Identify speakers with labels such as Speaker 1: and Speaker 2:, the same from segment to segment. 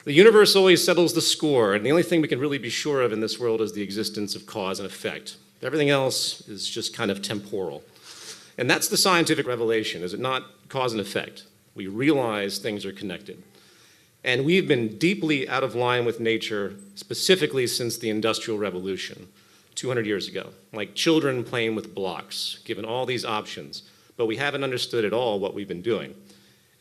Speaker 1: The universe always settles the score, and the only thing we can really be sure of in this world is the existence of cause and effect. Everything else is just kind of temporal. And that's the scientific revelation, is it not? Cause and effect. We realize things are connected. And we've been deeply out of line with nature, specifically since the Industrial Revolution, 200 years ago. Like children playing with blocks, given all these options, but we haven't understood at all what we've been doing.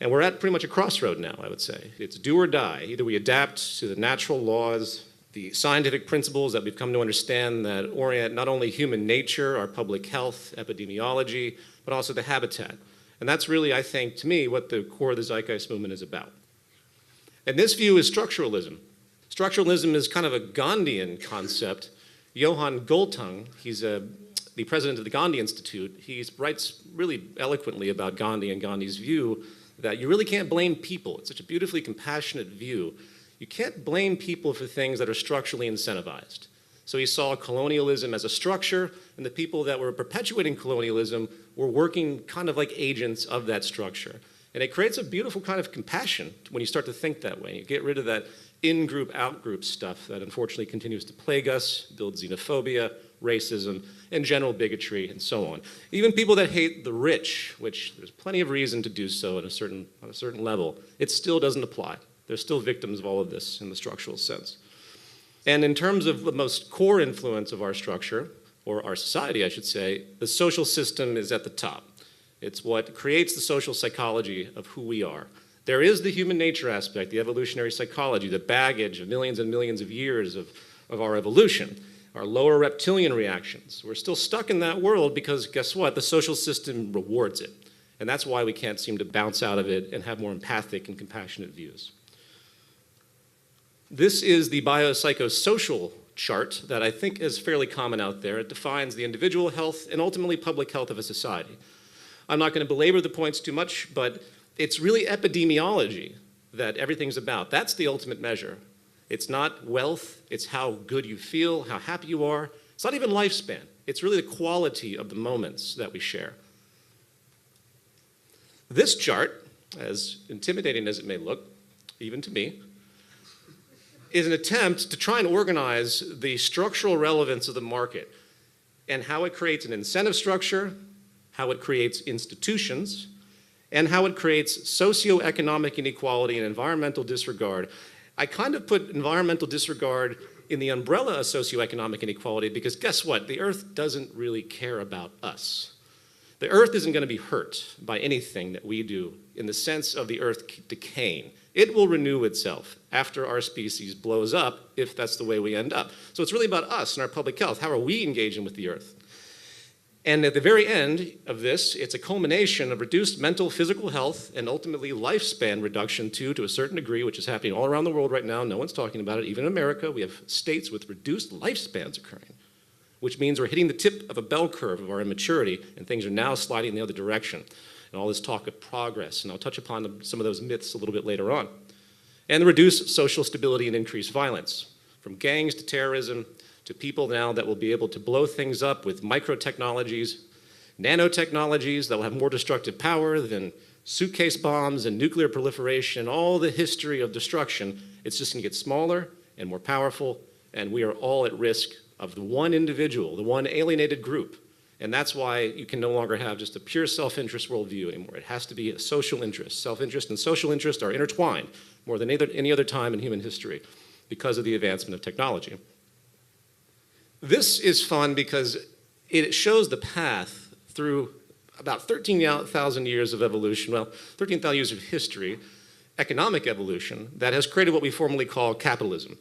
Speaker 1: And we're at pretty much a crossroad now, I would say. It's do or die. Either we adapt to the natural laws, the scientific principles that we've come to understand that orient not only human nature, our public health, epidemiology, but also the habitat. And that's really, I think, to me, what the core of the Zeitgeist Movement is about. And this view is structuralism. Structuralism is kind of a Gandhian concept. Johan Galtung, he's the president of the Gandhi Institute, he writes really eloquently about Gandhi and Gandhi's view that you really can't blame people. It's such a beautifully compassionate view. You can't blame people for things that are structurally incentivized. So he saw colonialism as a structure, and the people that were perpetuating colonialism were working kind of like agents of that structure. And it creates a beautiful kind of compassion when you start to think that way. You get rid of that in-group, out-group stuff that unfortunately continues to plague us, build xenophobia, racism, and general bigotry, and so on. Even people that hate the rich, which there's plenty of reason to do so on a certain level, it still doesn't apply. They're still victims of all of this in the structural sense. And in terms of the most core influence of our structure, or our society, I should say, the social system is at the top. It's what creates the social psychology of who we are. There is the human nature aspect, the evolutionary psychology, the baggage of millions and millions of years of our evolution, our lower reptilian reactions. We're still stuck in that world because guess what? The social system rewards it. And that's why we can't seem to bounce out of it and have more empathic and compassionate views. This is the Biosocial Chart that I think is fairly common out there. It defines the individual health and ultimately public health of a society. I'm not going to belabor the points too much, but it's really epidemiology that everything's about. That's the ultimate measure. It's not wealth, it's how good you feel, how happy you are. It's not even lifespan. It's really the quality of the moments that we share. This chart, as intimidating as it may look, even to me, is an attempt to try and organize the structural relevance of the market and how it creates an incentive structure, how it creates institutions, and how it creates socioeconomic inequality and environmental disregard. I kind of put environmental disregard in the umbrella of socioeconomic inequality because guess what? The Earth doesn't really care about us. The Earth isn't going to be hurt by anything that we do in the sense of the Earth decaying. It will renew itself after our species blows up if that's the way we end up. So it's really about us and our public health. How are we engaging with the Earth? And at the very end of this, it's a culmination of reduced mental, physical health, and ultimately lifespan reduction too, to a certain degree, which is happening all around the world right now. No one's talking about it. Even in America, we have states with reduced lifespans occurring, which means we're hitting the tip of a bell curve of our immaturity, and things are now sliding in the other direction. And all this talk of progress, and I'll touch upon some of those myths a little bit later on. And the reduced social stability and increased violence, from gangs to terrorism, to people now that will be able to blow things up with micro-technologies, nanotechnologies that will have more destructive power than suitcase bombs and nuclear proliferation, all the history of destruction. It's just going to get smaller and more powerful, and we are all at risk of the one individual, the one alienated group. And that's why you can no longer have just a pure self-interest worldview anymore. It has to be a social interest. Self-interest and social interest are intertwined more than any other time in human history because of the advancement of technology. This is fun because it shows the path through about 13,000 years of evolution, well, 13,000 years of history, economic evolution, that has created what we formally call capitalism.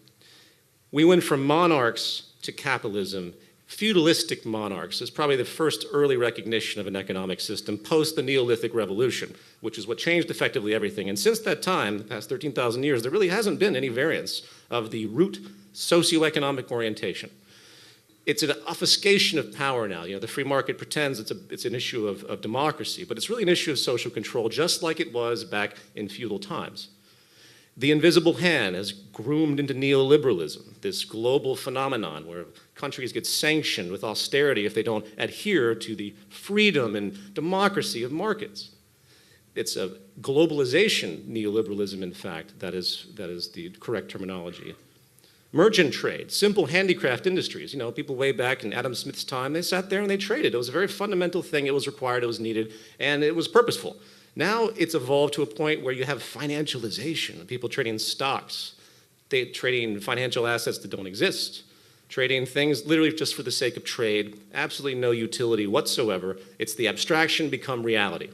Speaker 1: We went from monarchs to capitalism. Feudalistic monarchs is probably the first early recognition of an economic system post the Neolithic Revolution, which is what changed effectively everything. And since that time, the past 13,000 years, there really hasn't been any variance of the root socioeconomic orientation. It's an obfuscation of power now. You know, the free market pretends it's an issue of democracy, but it's really an issue of social control, just like it was back in feudal times. The invisible hand has groomed into neoliberalism, this global phenomenon where countries get sanctioned with austerity if they don't adhere to the freedom and democracy of markets. It's a globalization neoliberalism, in fact, that is the correct terminology. Merchant trade, simple handicraft industries. You know, people way back in Adam Smith's time, they sat there and they traded. It was a very fundamental thing. It was required, it was needed, and it was purposeful. Now it's evolved to a point where you have financialization, people trading stocks, trading financial assets that don't exist, trading things literally just for the sake of trade, absolutely no utility whatsoever. It's the abstraction become reality.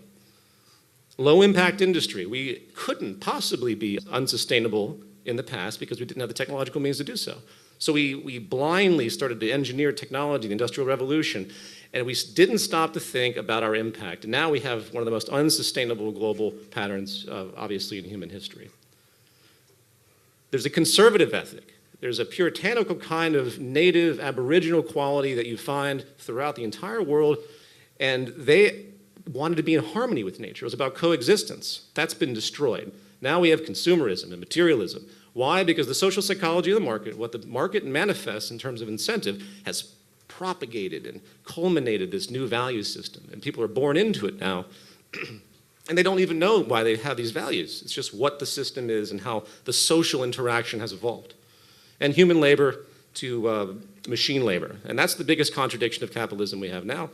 Speaker 1: Low impact industry. We couldn't possibly be unsustainable in the past because we didn't have the technological means to do so. So we blindly started to engineer technology, the Industrial Revolution, and we didn't stop to think about our impact. And now we have one of the most unsustainable global patterns, obviously, in human history. There's a conservative ethic. There's a puritanical kind of native aboriginal quality that you find throughout the entire world, and they wanted to be in harmony with nature. It was about coexistence. That's been destroyed. Now we have consumerism and materialism. Why? Because the social psychology of the market, what the market manifests in terms of incentive, has propagated and culminated this new value system. And people are born into it now, and they don't even know why they have these values. It's just what the system is and how the social interaction has evolved. And human labor to machine labor. And that's the biggest contradiction of capitalism we have now.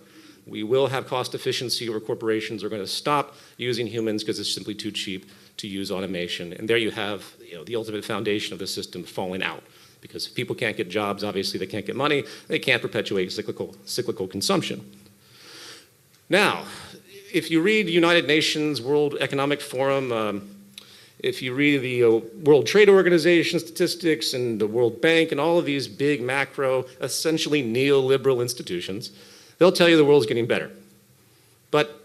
Speaker 1: We will have cost efficiency where corporations are going to stop using humans because it's simply too cheap to use automation. And there you have, the ultimate foundation of the system falling out. Because if people can't get jobs, obviously they can't get money, they can't perpetuate cyclical consumption. Now, if you read United Nations, World Economic Forum, if you read the World Trade Organization statistics and the World Bank and all of these big macro, essentially neoliberal institutions, they'll tell you the world's getting better. But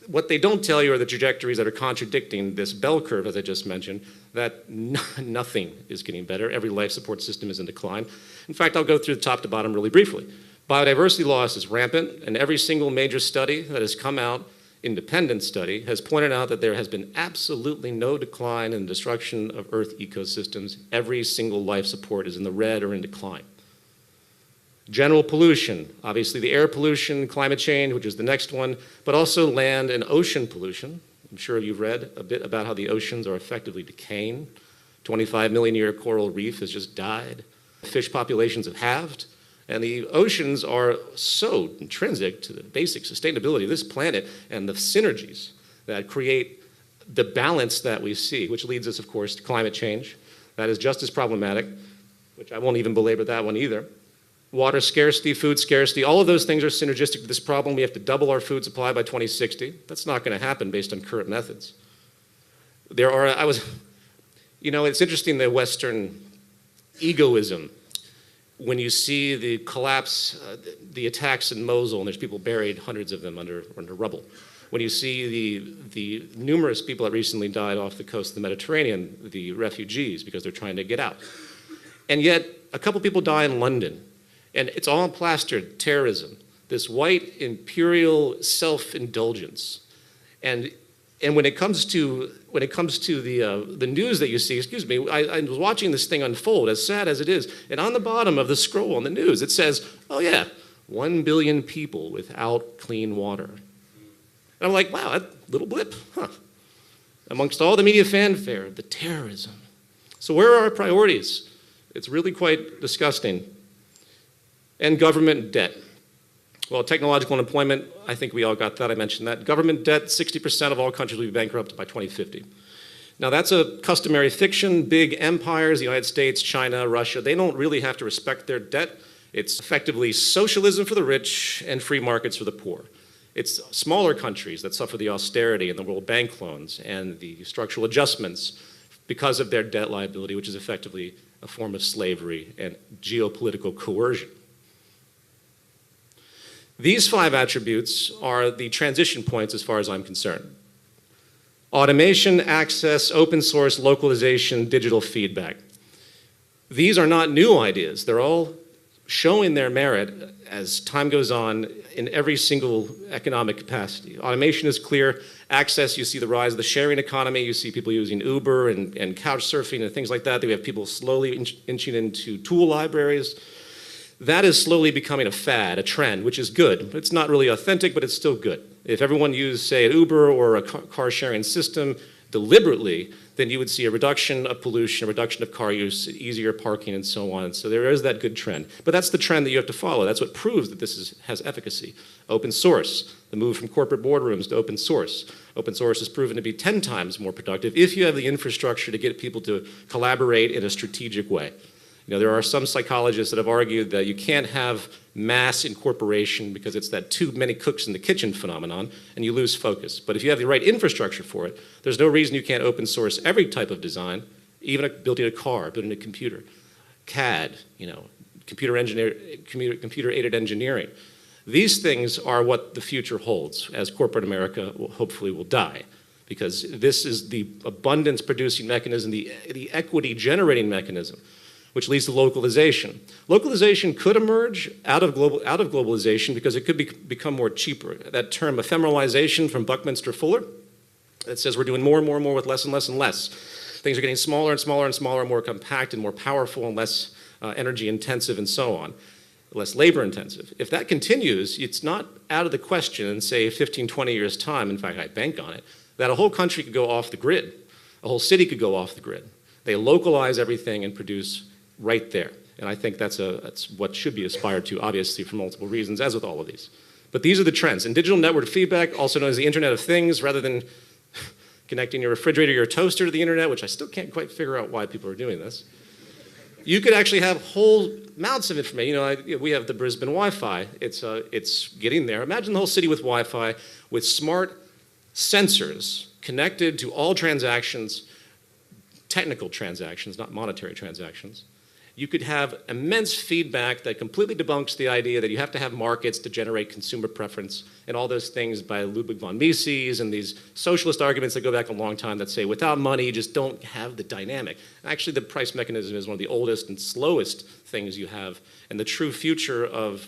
Speaker 1: what they don't tell you are the trajectories that are contradicting this bell curve, as I just mentioned, that nothing is getting better. Every life support system is in decline. In fact, I'll go through the top to bottom really briefly. Biodiversity loss is rampant, and every single major study that has come out, independent study, has pointed out that there has been absolutely no decline in the destruction of Earth ecosystems. Every single life support is in the red or in decline. General pollution, obviously the air pollution, climate change, which is the next one, but also land and ocean pollution. I'm sure you've read a bit about how the oceans are effectively decaying. 25 million year coral reef has just died. Fish populations have halved. And the oceans are so intrinsic to the basic sustainability of this planet and the synergies that create the balance that we see, which leads us, of course, to climate change. That is just as problematic, which I won't even belabor that one either. Water scarcity, food scarcity, all of those things are synergistic to this problem. We have to double our food supply by 2060. That's not going to happen based on current methods. It's interesting, the Western egoism. When you see the collapse, the attacks in Mosul, and there's people buried, hundreds of them under rubble. When you see the numerous people that recently died off the coast of the Mediterranean, the refugees, because they're trying to get out. And yet, a couple people die in London. And it's all plastered terrorism, this white imperial self-indulgence. And when it comes to the news that you see, excuse me, I was watching this thing unfold, as sad as it is, and on the bottom of the scroll on the news, it says, oh yeah, 1 billion people without clean water. And I'm like, wow, that little blip, huh? Amongst all the media fanfare, the terrorism. So where are our priorities? It's really quite disgusting. And government debt. Well, technological unemployment, I think we all got that, I mentioned that. Government debt, 60% of all countries will be bankrupt by 2050. Now that's a customary fiction. Big empires, the United States, China, Russia, they don't really have to respect their debt. It's effectively socialism for the rich and free markets for the poor. It's smaller countries that suffer the austerity and the World Bank loans and the structural adjustments because of their debt liability, which is effectively a form of slavery and geopolitical coercion. These 5 attributes are the transition points as far as I'm concerned. Automation, access, open source, localization, digital feedback. These are not new ideas. They're all showing their merit as time goes on in every single economic capacity. Automation is clear. Access, you see the rise of the sharing economy. You see people using Uber and couch surfing and things like that. We have people slowly inching into tool libraries. That is slowly becoming a fad, a trend, which is good. It's not really authentic, but it's still good. If everyone used, say, an Uber or a car sharing system deliberately, then you would see a reduction of pollution, a reduction of car use, easier parking, and so on. So there is that good trend. But that's the trend that you have to follow. That's what proves that this has efficacy. Open source, the move from corporate boardrooms to open source. Open source has proven to be 10 times more productive if you have the infrastructure to get people to collaborate in a strategic way. You know, there are some psychologists that have argued that you can't have mass incorporation because it's that too many cooks in the kitchen phenomenon, and you lose focus. But if you have the right infrastructure for it, there's no reason you can't open source every type of design, even building a car, building a computer, CAD, you know, computer-aided engineering. These things are what the future holds as corporate America hopefully will die, because this is the abundance-producing mechanism, the equity generating mechanism, which leads to localization. Localization could emerge out of globalization because it could become more cheaper. That term ephemeralization from Buckminster Fuller, that says we're doing more and more and more with less and less and less. Things are getting smaller and smaller and smaller, more compact and more powerful and less energy intensive and so on, less labor intensive. If that continues, it's not out of the question in, say, 15, 20 years' time, in fact, I bank on it, that a whole country could go off the grid. A whole city could go off the grid. They localize everything and produce right there. And I think that's what should be aspired to, obviously, for multiple reasons, as with all of these. But these are the trends. And digital network feedback, also known as the Internet of Things, rather than connecting your refrigerator or your toaster to the internet, which I still can't quite figure out why people are doing this, you could actually have whole mounts of information. You know, we have the Brisbane Wi-Fi. It's getting there. Imagine the whole city with Wi-Fi, with smart sensors connected to all transactions, technical transactions, not monetary transactions. You could have immense feedback that completely debunks the idea that you have to have markets to generate consumer preference and all those things by Ludwig von Mises and these socialist arguments that go back a long time that say without money you just don't have the dynamic. Actually, the price mechanism is one of the oldest and slowest things you have, and the true future of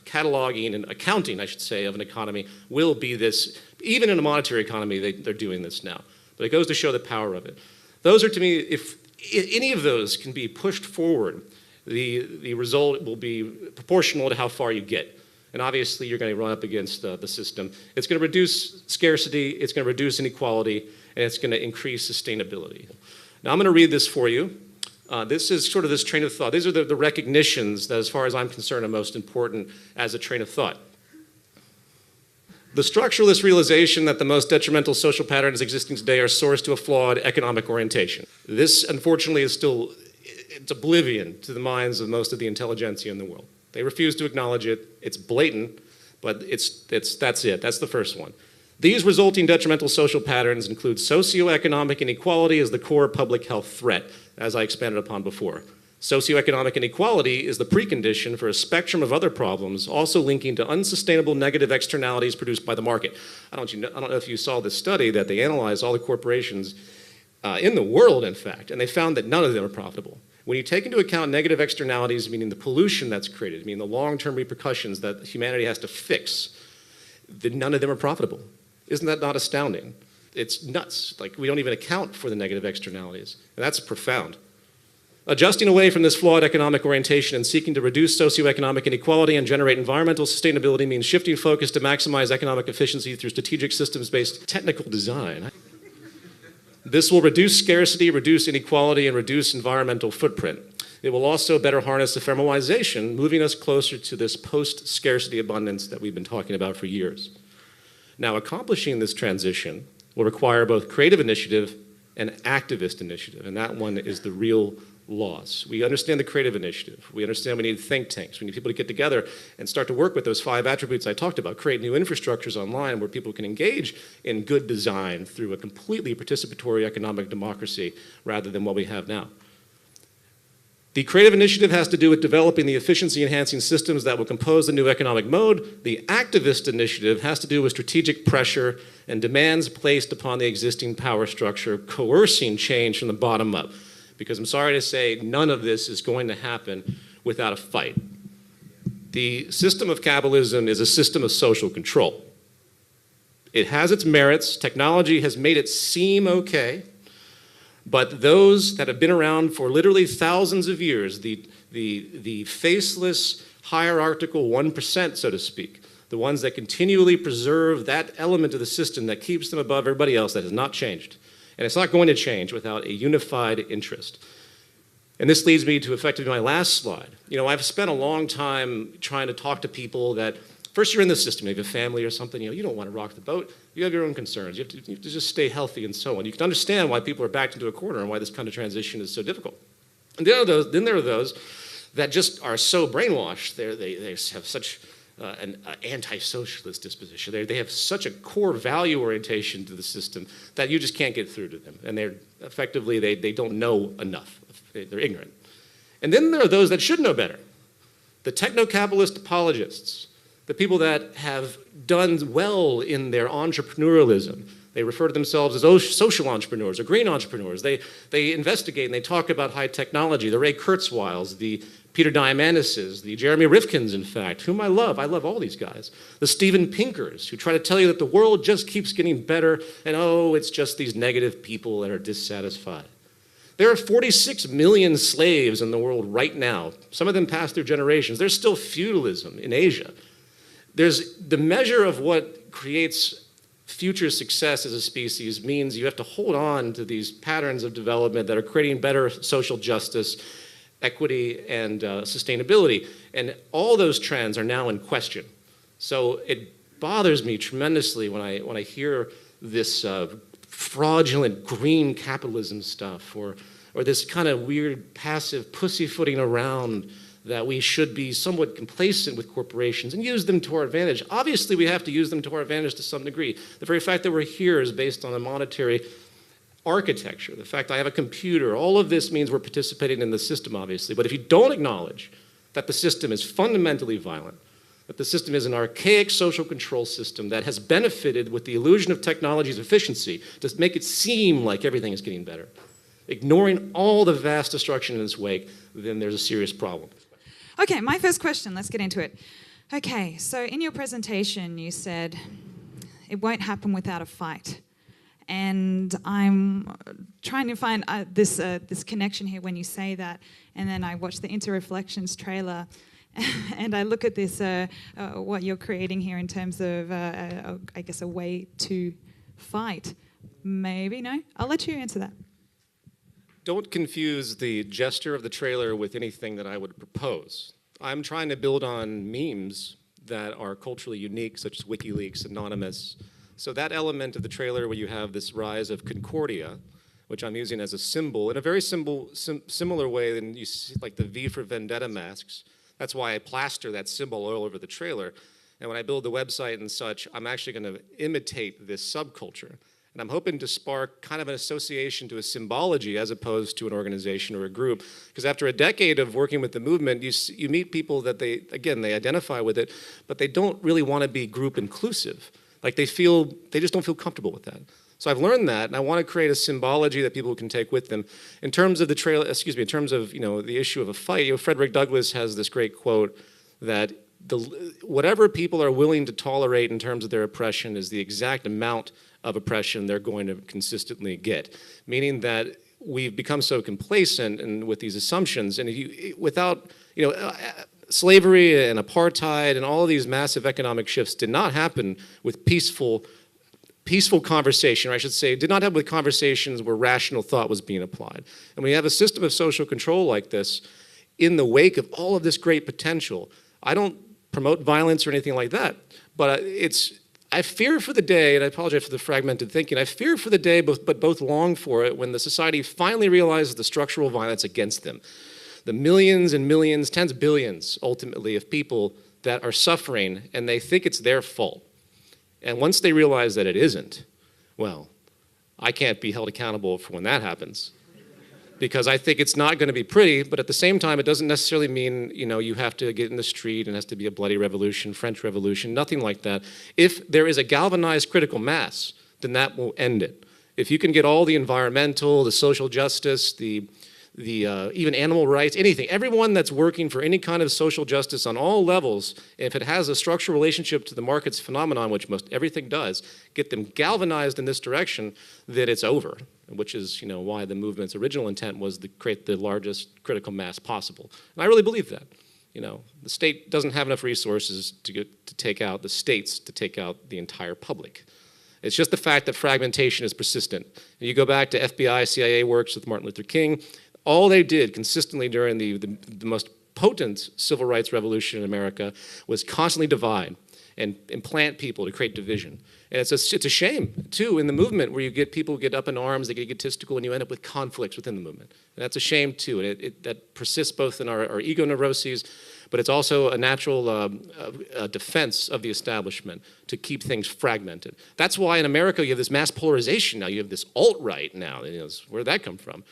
Speaker 1: cataloging and accounting, I should say, of an economy will be this. Even in a monetary economy, they're doing this now. But it goes to show the power of it. Those are, to me, if any of those can be pushed forward, the result will be proportional to how far you get. And obviously, you're going to run up against the system. It's going to reduce scarcity, it's going to reduce inequality, and it's going to increase sustainability. Now, I'm going to read this for you. This is sort of this train of thought. These are the recognitions that, as far as I'm concerned, are most important as a train of thought. The structuralist realization that the most detrimental social patterns existing today are sourced to a flawed economic orientation. This, unfortunately, is still, it's oblivion to the minds of most of the intelligentsia in the world. They refuse to acknowledge it. It's blatant, but that's it. That's the first one. These resulting detrimental social patterns include socioeconomic inequality as the core public health threat, as I expanded upon before. Socioeconomic inequality is the precondition for a spectrum of other problems, also linking to unsustainable negative externalities produced by the market. I don't know if you saw this study that they analyzed all the corporations in the world, in fact, and they found that none of them are profitable. When you take into account negative externalities, meaning the pollution that's created, meaning the long-term repercussions that humanity has to fix, then none of them are profitable. Isn't that not astounding? It's nuts. Like, we don't even account for the negative externalities, and that's profound. Adjusting away from this flawed economic orientation and seeking to reduce socioeconomic inequality and generate environmental sustainability means shifting focus to maximize economic efficiency through strategic systems-based technical design. This will reduce scarcity, reduce inequality, and reduce environmental footprint. It will also better harness ephemeralization, moving us closer to this post-scarcity abundance that we've been talking about for years. Now, accomplishing this transition will require both creative initiative and activist initiative, and that one is the real loss. We understand the creative initiative. We understand we need think tanks. We need people to get together and start to work with those 5 attributes I talked about, create new infrastructures online where people can engage in good design through a completely participatory economic democracy rather than what we have now. The creative initiative has to do with developing the efficiency-enhancing systems that will compose the new economic mode. The activist initiative has to do with strategic pressure and demands placed upon the existing power structure, coercing change from the bottom up. Because I'm sorry to say, none of this is going to happen without a fight. The system of capitalism is a system of social control. It has its merits. Technology has made it seem okay. But those that have been around for literally thousands of years, the faceless, hierarchical 1%, so to speak, the ones that continually preserve that element of the system that keeps them above everybody else, that has not changed. And it's not going to change without a unified interest. And this leads me to effectively my last slide. You know, I've spent a long time trying to talk to people that, first you're in the system, you have a family or something, you know, you don't want to rock the boat, you have your own concerns, you have to just stay healthy and so on. You can understand why people are backed into a corner and why this kind of transition is so difficult. And then there are those that just are so brainwashed, they have such an anti-socialist disposition. They have such a core value orientation to the system that you just can't get through to them. And they're effectively, they don't know enough. They're ignorant. And then there are those that should know better. The technocapitalist apologists, the people that have done well in their entrepreneurialism. They refer to themselves as social entrepreneurs or green entrepreneurs. They investigate and they talk about high technology. The Ray Kurzweils, the Peter Diamandis, the Jeremy Rifkins, in fact, whom I love. I love all these guys. The Steven Pinkers, who try to tell you that the world just keeps getting better and, oh, it's just these negative people that are dissatisfied. There are 46 million slaves in the world right now. Some of them passed through generations. There's still feudalism in Asia. There's the measure of what creates future success as a species means you have to hold on to these patterns of development that are creating better social justice, equity, and sustainability. And all those trends are now in question. So it bothers me tremendously when I hear this fraudulent green capitalism stuff or this kind of weird passive pussyfooting around that we should be somewhat complacent with corporations and use them to our advantage. Obviously, we have to use them to our advantage to some degree. The very fact that we're here is based on a monetary architecture. The fact I have a computer, all of this means we're participating in the system, obviously. But if you don't acknowledge that the system is fundamentally violent, that the system is an archaic social control system that has benefited with the illusion of technology's efficiency to make it seem like everything is getting better, ignoring all the vast destruction in its wake, then there's a serious problem.
Speaker 2: Okay, my first question, let's get into it. Okay, so in your presentation you said it won't happen without a fight. And I'm trying to find this connection here when you say that, and then I watch the Interreflections trailer and I look at this, what you're creating here in terms of, I guess, a way to fight. Maybe, no? I'll let you answer that.
Speaker 1: Don't confuse the gesture of the trailer with anything that I would propose. I'm trying to build on memes that are culturally unique, such as WikiLeaks, Anonymous. So that element of the trailer where you have this rise of Concordia, which I'm using as a symbol, in a very similar way than you see, like the V for Vendetta masks. That's why I plaster that symbol all over the trailer. And when I build the website and such, I'm actually going to imitate this subculture. And I'm hoping to spark kind of an association to a symbology as opposed to an organization or a group. Because after a decade of working with the movement, you meet people that they identify with it, but they don't really want to be group inclusive. Like they just don't feel comfortable with that. So I've learned that, and I want to create a symbology that people can take with them. In terms of the in terms of the issue of a fight, Frederick Douglass has this great quote that whatever people are willing to tolerate in terms of their oppression is the exact amount of oppression they're going to consistently get. Meaning that we've become so complacent and with these assumptions, and without slavery and apartheid and all of these massive economic shifts did not happen with peaceful conversation, or I should say, did not happen with conversations where rational thought was being applied. And when you have a system of social control like this, in the wake of all of this great potential, I don't promote violence or anything like that, but I fear for the day, and I apologize for the fragmented thinking, I fear for the day, but both long for it, when the society finally realizes the structural violence against them. The millions and millions, tens of billions, ultimately, of people that are suffering, and they think it's their fault. And once they realize that it isn't, well, I can't be held accountable for when that happens. Because I think it's not going to be pretty, but at the same time, it doesn't necessarily mean, you have to get in the street and it has to be a bloody revolution, French Revolution, nothing like that. If there is a galvanized critical mass, then that will end it. If you can get all the environmental, the social justice, the even animal rights, anything, everyone that's working for any kind of social justice on all levels, if it has a structural relationship to the market's phenomenon, which most everything does, get them galvanized in this direction, then it's over, which is why the movement's original intent was to create the largest critical mass possible. And I really believe that. The state doesn't have enough resources to take out the states, to take out the entire public. It's just the fact that fragmentation is persistent. And you go back to FBI, CIA works with Martin Luther King, all they did consistently during the most potent civil rights revolution in America was constantly divide and implant people to create division. And it's a shame, too, in the movement where you get people get up in arms, they get egotistical, and you end up with conflicts within the movement. And that's a shame, too. And that persists both in our ego neuroses, but it's also a natural defense of the establishment to keep things fragmented. That's why in America you have this mass polarization now. You have this alt-right now. Where did that come from?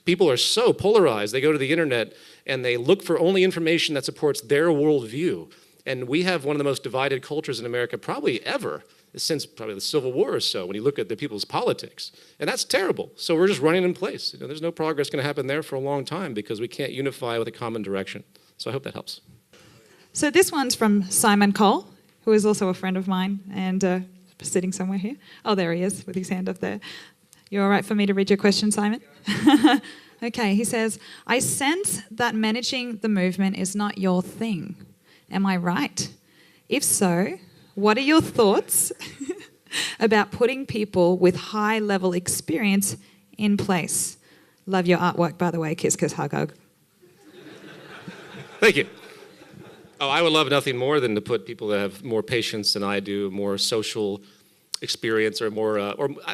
Speaker 1: People are so polarized, they go to the internet and they look for only information that supports their worldview. And we have one of the most divided cultures in America probably ever, since probably the Civil War or so, when you look at the people's politics. And that's terrible. So we're just running in place. There's no progress going to happen there for a long time because we can't unify with a common direction. So I hope that helps.
Speaker 2: So this one's from Simon Cole, who is also a friend of mine and sitting somewhere here. Oh, there he is with his hand up there. You all right for me to read your question, Simon? Okay, he says, I sense that managing the movement is not your thing. Am I right? If so, what are your thoughts about putting people with high-level experience in place? Love your artwork, by the way. Kiss, kiss, hug, hug.
Speaker 1: Thank you. Oh, I would love nothing more than to put people that have more patience than I do, more social experience, or more.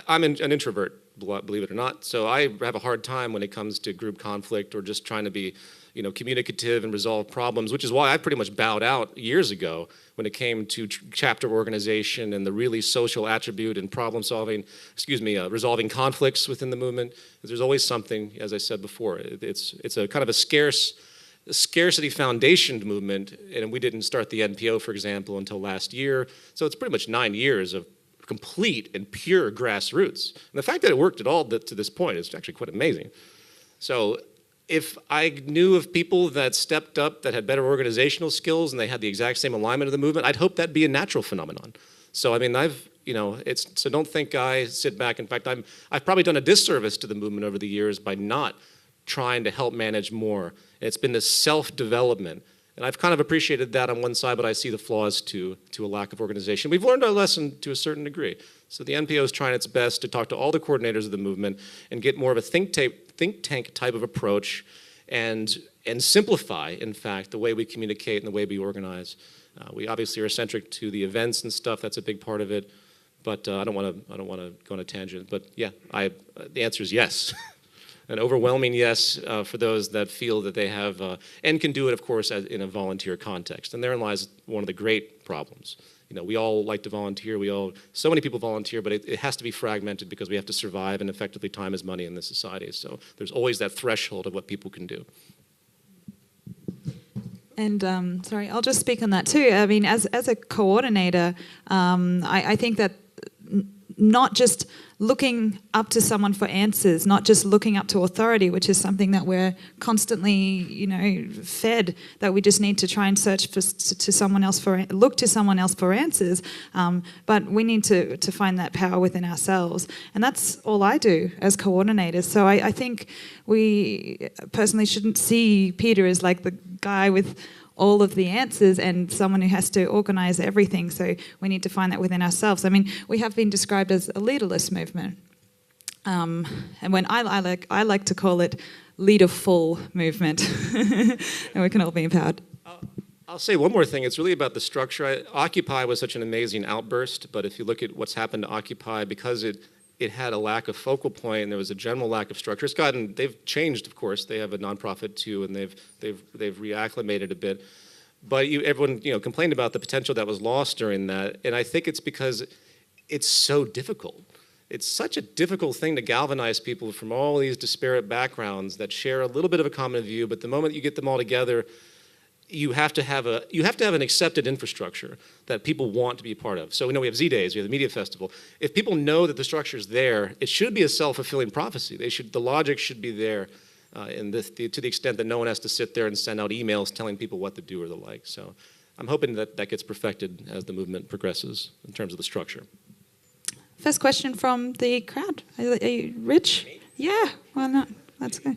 Speaker 1: I'm an introvert, believe it or not. So I have a hard time when it comes to group conflict or just trying to be, communicative and resolve problems, which is why I pretty much bowed out years ago when it came to chapter organization and the really social attribute and resolving conflicts within the movement. There's always something, as I said before, it's a kind of a scarcity foundationed movement, and we didn't start the NPO, for example, until last year. So it's pretty much 9 years of complete and pure grassroots. And the fact that it worked at all to this point is actually quite amazing. So if I knew of people that stepped up that had better organizational skills and they had the exact same alignment of the movement, I'd hope that'd be a natural phenomenon. So I mean, so don't think I sit back. In fact, I've probably done a disservice to the movement over the years by not trying to help manage more. It's been this self-development. And I've kind of appreciated that on one side, but I see the flaws to a lack of organization. We've learned our lesson to a certain degree. So the NPO is trying its best to talk to all the coordinators of the movement and get more of a think tank type of approach and simplify, in fact, the way we communicate and the way we organize. We obviously are centric to the events and stuff. That's a big part of it. But I don't want to go on a tangent. But yeah, the answer is yes. An overwhelming yes for those that feel that they have, and can do it, of course, in a volunteer context. And therein lies one of the great problems. We all like to volunteer. So many people volunteer, but it has to be fragmented because we have to survive, and effectively time is money in this society. So there's always that threshold of what people can do.
Speaker 2: And sorry, I'll just speak on that too. I mean, as a coordinator, I think that not just looking up to someone for answers, not just looking up to authority, which is something that we're constantly, fed, that we just need to try and search to someone else look to someone else for answers. But we need to find that power within ourselves. And that's all I do as coordinators. So I think we personally shouldn't see Peter as like the guy with all of the answers and someone who has to organise everything. So we need to find that within ourselves. I mean, we have been described as a leaderless movement. And when I like to call it leaderful movement. And we can all be empowered.
Speaker 1: I'll say one more thing. It's really about the structure. Occupy was such an amazing outburst, but if you look at what's happened to Occupy, because it had a lack of focal point and there was a general lack of structure. They've changed, of course. They have a nonprofit too, and they've reacclimated a bit. But everyone complained about the potential that was lost during that, and I think it's because it's so difficult. It's such a difficult thing to galvanize people from all these disparate backgrounds that share a little bit of a common view. But the moment you get them all together, you have to have an accepted infrastructure that people want to be a part of. So we have ZDAYs, we have the media festival. If people know that the structure is there, it should be a self-fulfilling prophecy. The logic should be there to the extent that no one has to sit there and send out emails telling people what to do or the like. So I'm hoping that gets perfected as the movement progresses in terms of the structure.
Speaker 2: First question from the crowd. Are you Rich?
Speaker 1: Me?
Speaker 2: Yeah, why not? Let's go.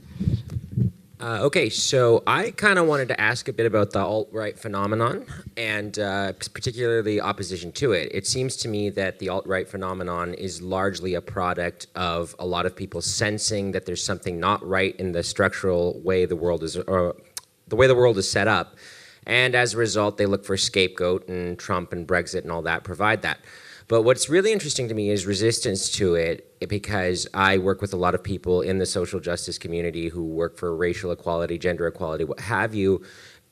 Speaker 3: Okay, so I kind of wanted to ask a bit about the alt-right phenomenon and particularly opposition to it. It seems to me that the alt-right phenomenon is largely a product of a lot of people sensing that there's something not right in the structural way the world is, or the way the world is set up. And as a result, they look for a scapegoat, and Trump and Brexit and all that provide that. But what's really interesting to me is resistance to it, because I work with a lot of people in the social justice community who work for racial equality, gender equality, what have you,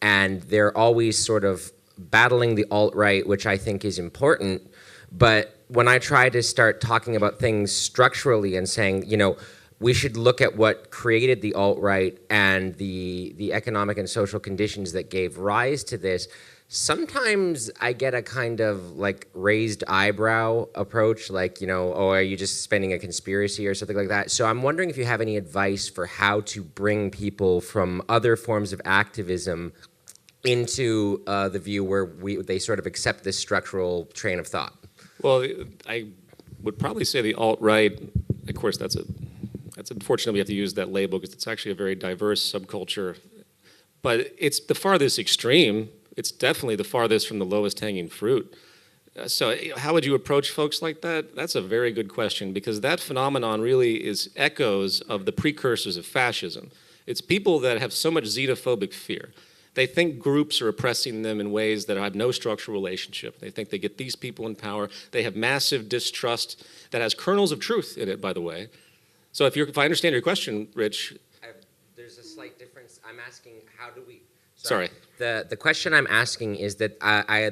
Speaker 3: and they're always sort of battling the alt-right, which I think is important. But when I try to start talking about things structurally and saying, you know, we should look at what created the alt-right and the economic and social conditions that gave rise to this, sometimes I get a kind of like raised eyebrow approach, like, you know, oh, are you just spinning a conspiracy or something like that? So I'm wondering if you have any advice for how to bring people from other forms of activism into the view where they sort of accept this structural train of thought.
Speaker 1: Well, I would probably say the alt-right, of course, that's unfortunate we have to use that label because it's actually a very diverse subculture, but it's the farthest extreme. It's definitely the farthest from the lowest hanging fruit. So how would you approach folks like that? That's a very good question, because that phenomenon really is echoes of the precursors of fascism. It's people that have so much xenophobic fear. They think groups are oppressing them in ways that have no structural relationship. They think they get these people in power. They have massive distrust that has kernels of truth in it, by the way. So if I understand your question, Rich.
Speaker 3: There's a slight difference. I'm asking, how do we...
Speaker 1: Sorry.
Speaker 3: The question I'm asking is that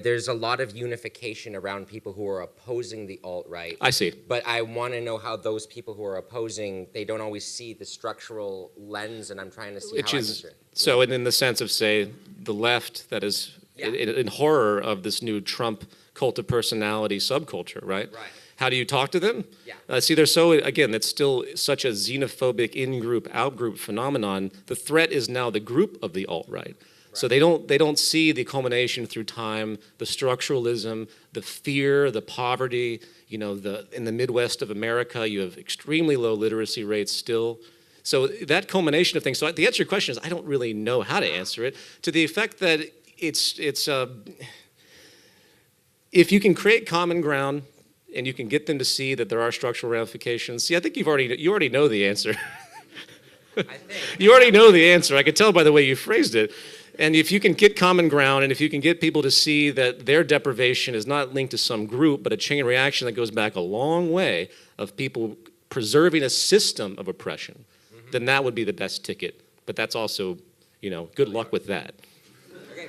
Speaker 3: there's a lot of unification around people who are opposing the alt-right.
Speaker 1: I see.
Speaker 3: But I want to know how those people who are opposing, they don't always see the structural lens, and I'm trying to see how I can...
Speaker 1: So in the sense of, say, the left that is in horror of this new Trump cult of personality subculture, right?
Speaker 3: Right.
Speaker 1: How do you talk to them?
Speaker 3: Yeah.
Speaker 1: See, they're so, again, it's still such a xenophobic in-group, out-group phenomenon. The threat is now the group of the alt-right. So they don't see the culmination through time, the structuralism, the fear, the poverty. You know, in the Midwest of America, you have extremely low literacy rates still. So that culmination of things. So the answer to your question is I don't really know how to answer it, to the effect that it's if you can create common ground and you can get them to see that there are structural ramifications. See, I think you already know the answer.
Speaker 3: I think.
Speaker 1: You already know the answer. I could tell by the way you phrased it. And if you can get common ground, and if you can get people to see that their deprivation is not linked to some group, but a chain reaction that goes back a long way of people preserving a system of oppression, then that would be the best ticket. But that's also, you know, good luck with that.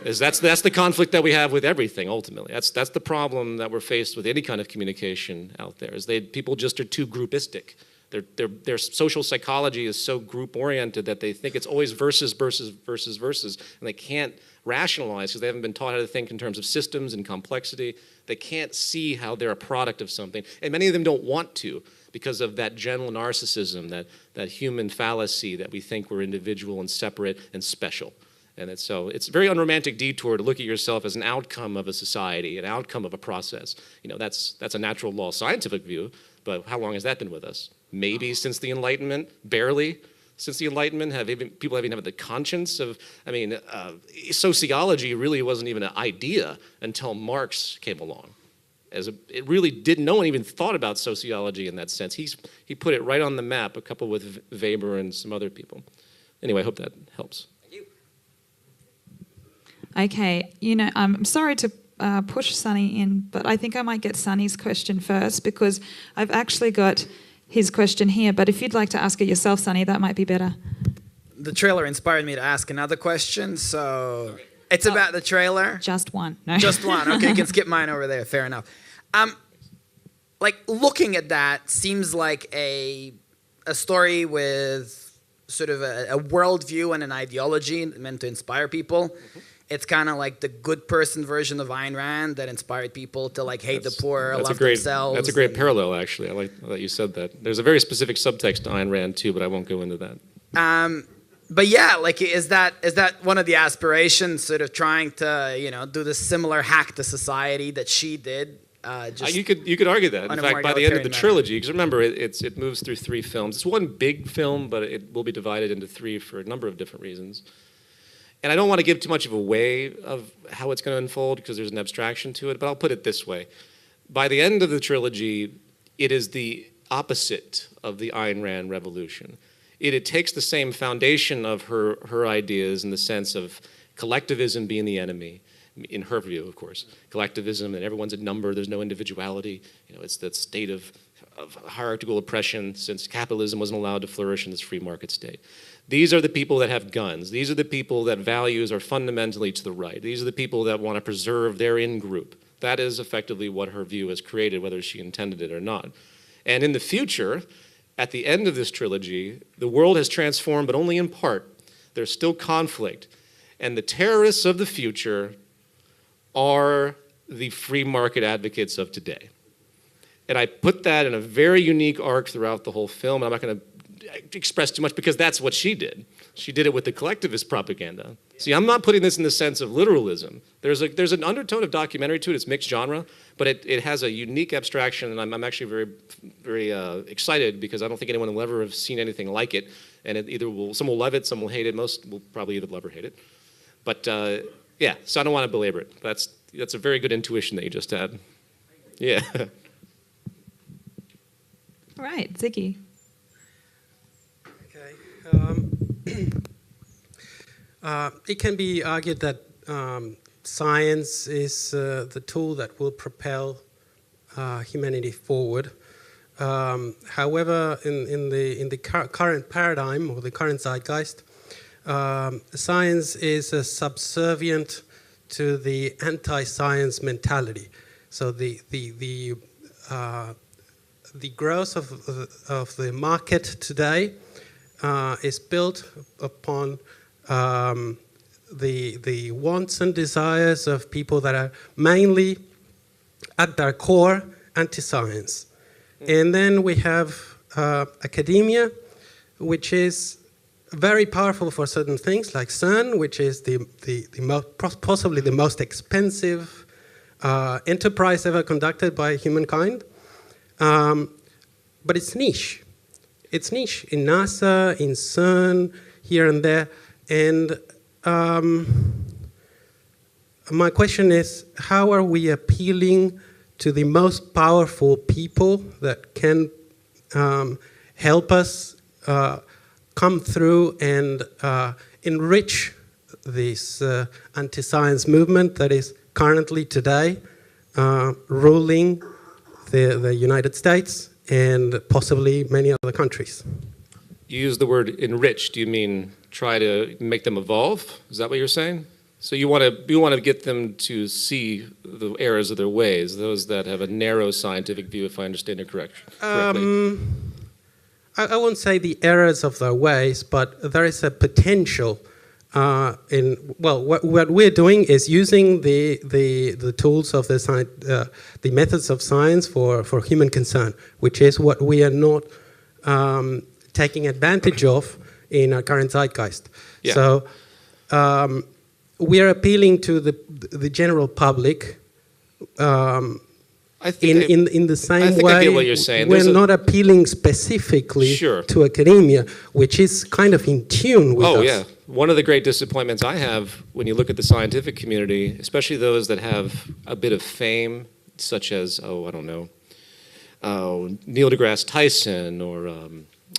Speaker 1: That's the conflict that we have with everything, ultimately. That's the problem that we're faced with any kind of communication out there, is people just are too groupistic. Their social psychology is so group-oriented that they think it's always versus, and they can't rationalize because they haven't been taught how to think in terms of systems and complexity. They can't see how they're a product of something, and many of them don't want to because of that general narcissism, that human fallacy that we think we're individual and separate and special. And it's a very unromantic detour to look at yourself as an outcome of a society, an outcome of a process. You know, that's a natural law scientific view, but how long has that been with us? Maybe since the Enlightenment, barely since the Enlightenment. People haven't had the conscience of, sociology really wasn't even an idea until Marx came along. No one even thought about sociology in that sense. He put it right on the map, a couple with Weber and some other people. Anyway, I hope that helps.
Speaker 2: Okay, I'm sorry to push Sunny in, but I think I might get Sunny's question first because I've actually got his question here, but if you'd like to ask it yourself, Sunny, that might be better.
Speaker 4: The trailer inspired me to ask another question, so it's about the trailer.
Speaker 2: Just one. No.
Speaker 4: Just one. Okay, you can skip mine over there. Fair enough. Looking at that seems like a story with sort of a worldview and an ideology meant to inspire people. Mm-hmm. It's kind of like the good person version of Ayn Rand that inspired people to hate the poor, love themselves.
Speaker 1: That's a great parallel, actually. I like that you said that. There's a very specific subtext to Ayn Rand too, but I won't go into that.
Speaker 4: But yeah, is that one of the aspirations, sort of trying to do this similar hack to society that she did? Just
Speaker 1: You could argue that.
Speaker 4: on
Speaker 1: In
Speaker 4: a more
Speaker 1: fact, by the end of the
Speaker 4: egalitarian manner.
Speaker 1: trilogy, because remember, it moves through 3 films. It's one big film, but it will be divided into 3 for a number of different reasons. And I don't want to give too much of a way of how it's going to unfold because there's an abstraction to it, but I'll put it this way. By the end of the trilogy, it is the opposite of the Ayn Rand revolution. It takes the same foundation of her ideas in the sense of collectivism being the enemy, in her view, of course. Collectivism, and everyone's a number, there's no individuality. It's that state of hierarchical oppression since capitalism wasn't allowed to flourish in this free market state. These are the people that have guns. These are the people that values are fundamentally to the right. These are the people that want to preserve their in-group. That is effectively what her view has created, whether she intended it or not. And in the future, at the end of this trilogy, the world has transformed, but only in part. There's still conflict. And the terrorists of the future are the free market advocates of today. And I put that in a very unique arc throughout the whole film. I'm not going to express too much because that's what she did. She did it with the collectivist propaganda. See, I'm not putting this in the sense of literalism. There's an undertone of documentary to it. It's mixed genre, but it has a unique abstraction, and I'm actually very, very excited because I don't think anyone will ever have seen anything like it. And some will love it, some will hate it. Most will probably either love or hate it. But yeah, so I don't want to belabor it. That's a very good intuition that you just had. Yeah.
Speaker 2: All right, Ziggy.
Speaker 5: It can be argued that science is the tool that will propel humanity forward. However, in the current paradigm or the current zeitgeist, science is subservient to the anti-science mentality. So the growth of the market today is built upon the wants and desires of people that are mainly, at their core, anti-science. And then we have academia, which is very powerful for certain things, like CERN, which is possibly the most expensive enterprise ever conducted by humankind. But it's niche. It's niche in NASA, in CERN, here and there. And my question is, how are we appealing to the most powerful people that can help us come through and enrich this anti-science movement that is currently today ruling the United States and possibly many other countries?
Speaker 1: You use the word enrich. Do you mean try to make them evolve? Is that what you're saying? So you want to get them to see the errors of their ways, those that have a narrow scientific view, if I understand it correctly.
Speaker 5: I won't say the errors of their ways, but there is a potential what we're doing is using the tools of the methods of science for human concern, which is what we are not taking advantage of in our current zeitgeist. Yeah. So we are appealing to the general public in the same way.
Speaker 1: I get what you're saying.
Speaker 5: We're not appealing specifically to academia, which is kind of in tune with us.
Speaker 1: Oh, yeah. One of the great disappointments I have when you look at the scientific community, especially those that have a bit of fame, such as, I don't know, Neil deGrasse Tyson or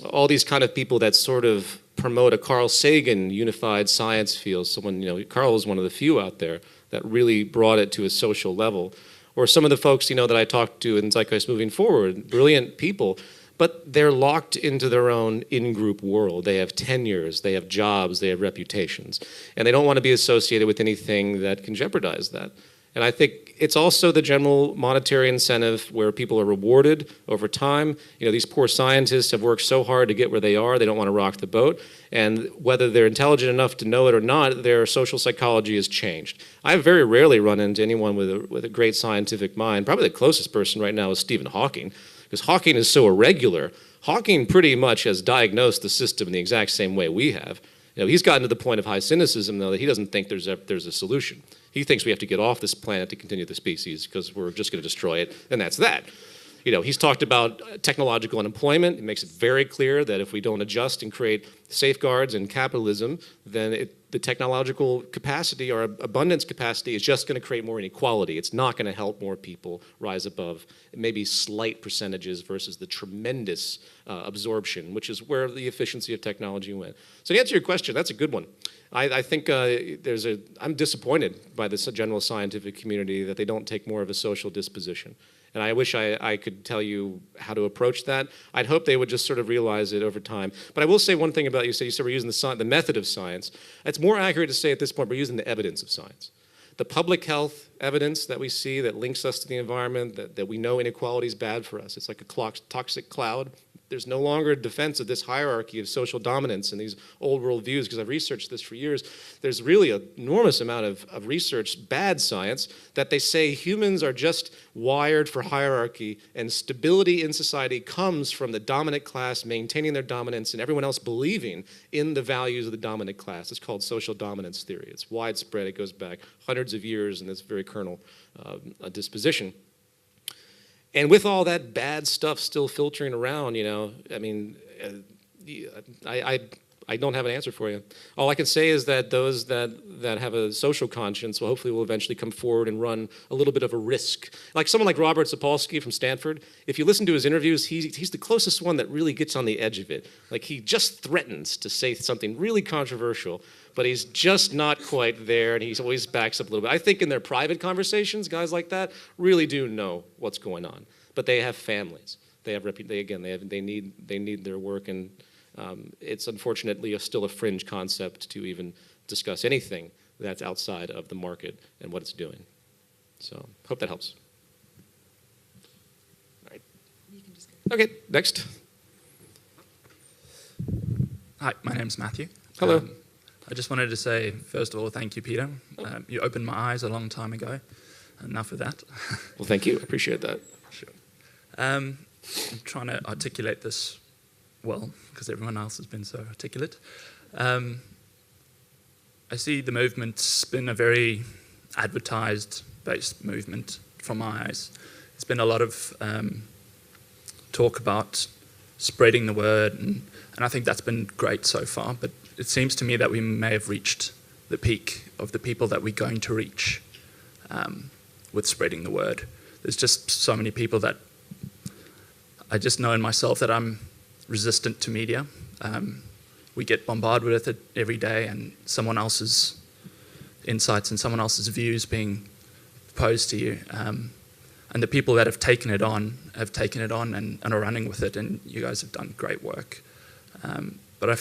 Speaker 1: all these kind of people that sort of promote a Carl Sagan unified science field. Someone, Carl is one of the few out there that really brought it to a social level. Or some of the folks, that I talked to in Zeitgeist Moving Forward, brilliant people, but they're locked into their own in-group world. They have tenures, they have jobs, they have reputations, and they don't want to be associated with anything that can jeopardize that. And I think it's also the general monetary incentive where people are rewarded over time. These poor scientists have worked so hard to get where they are, they don't want to rock the boat. And whether they're intelligent enough to know it or not, their social psychology has changed. I very rarely run into anyone with a great scientific mind. Probably the closest person right now is Stephen Hawking, because Hawking is so irregular. Hawking pretty much has diagnosed the system in the exact same way we have. He's gotten to the point of high cynicism, though, that he doesn't think there's a solution. He thinks we have to get off this planet to continue the species because we're just going to destroy it, and that's that. He's talked about technological unemployment. It makes it very clear that if we don't adjust and create safeguards in capitalism, then the technological capacity or abundance capacity is just going to create more inequality. It's not going to help more people rise above maybe slight percentages versus the tremendous absorption, which is where the efficiency of technology went. So to answer your question, that's a good one. I think I'm disappointed by the general scientific community that they don't take more of a social disposition. And I wish I could tell you how to approach that. I'd hope they would just sort of realize it over time. But I will say one thing about you said we're using the method of science. It's more accurate to say at this point we're using the evidence of science. The public health evidence that we see that links us to the environment, that we know inequality is bad for us. It's like a toxic cloud. There's no longer a defense of this hierarchy of social dominance and these old world views, because I've researched this for years. There's really an enormous amount of research, bad science, that they say humans are just wired for hierarchy, and stability in society comes from the dominant class maintaining their dominance and everyone else believing in the values of the dominant class. It's called social dominance theory. It's widespread. It goes back hundreds of years in this very kernel disposition. And with all that bad stuff still filtering around, I don't have an answer for you. All I can say is that those that have a social conscience will hopefully will eventually come forward and run a little bit of a risk. Like someone like Robert Sapolsky from Stanford, if you listen to his interviews, he's the closest one that really gets on the edge of it. Like he just threatens to say something really controversial, but he's just not quite there, and he always backs up a little bit. I think in their private conversations, guys like that really do know what's going on, but they have families. They need their work, and it's unfortunately still a fringe concept to even discuss anything that's outside of the market and what it's doing. So, hope that helps. All right.
Speaker 2: You can just go.
Speaker 1: Okay, next.
Speaker 6: Hi, my name's Matthew.
Speaker 1: Hello.
Speaker 6: I just wanted to say, first of all, thank you, Peter. You opened my eyes a long time ago. Enough of that.
Speaker 1: Well, thank you. I appreciate that.
Speaker 6: Sure. I'm trying to articulate this well, because everyone else has been so articulate. I see the movement's been a very advertised-based movement from my eyes. There's been a lot of talk about spreading the word, and I think that's been great so far, but it seems to me that we may have reached the peak of the people that we're going to reach with spreading the word. There's just so many people that I just know in myself that I'm resistant to media. We get bombarded with it every day, and someone else's insights and someone else's views being posed to you. And the people that have taken it on and are running with it, and you guys have done great work. But I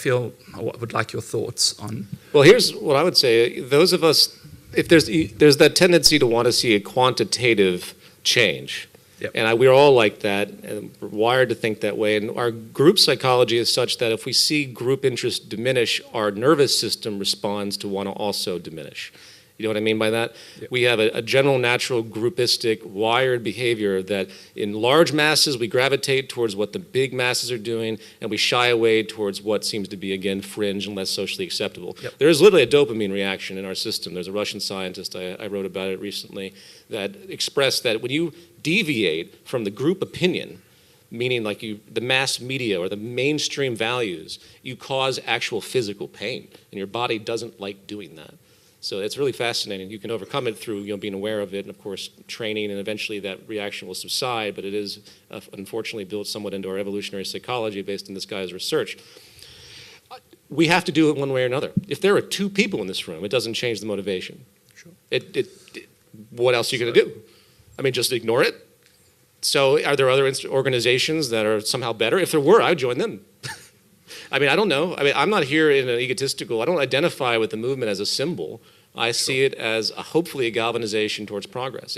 Speaker 6: would like your thoughts on...
Speaker 1: Well, here's what I would say. Those of us, if there's that tendency to want to see a quantitative change.
Speaker 6: Yep.
Speaker 1: And we're all like that, and we're wired to think that way. And our group psychology is such that if we see group interest diminish, our nervous system responds to want to also diminish. You know what I mean by that?
Speaker 6: Yep.
Speaker 1: We have a general natural groupistic wired behavior that in large masses we gravitate towards what the big masses are doing, and we shy away towards what seems to be, again, fringe and less socially acceptable.
Speaker 6: Yep.
Speaker 1: There is literally a dopamine reaction in our system. There's a Russian scientist, I wrote about it recently, that expressed that when you deviate from the group opinion, meaning like the mass media or the mainstream values, you cause actual physical pain, and your body doesn't like doing that. So it's really fascinating. You can overcome it through being aware of it, and of course training, and eventually that reaction will subside, but it is unfortunately built somewhat into our evolutionary psychology based on this guy's research. We have to do it one way or another. If there are two people in this room, it doesn't change the motivation.
Speaker 6: Sure.
Speaker 1: What else are you going to do? I mean, just ignore it? So are there other organizations that are somehow better? If there were, I'd join them. I mean, I don't know. I mean, I'm not here in an egotistical, I don't identify with the movement as a symbol. I see it as hopefully a galvanization towards progress.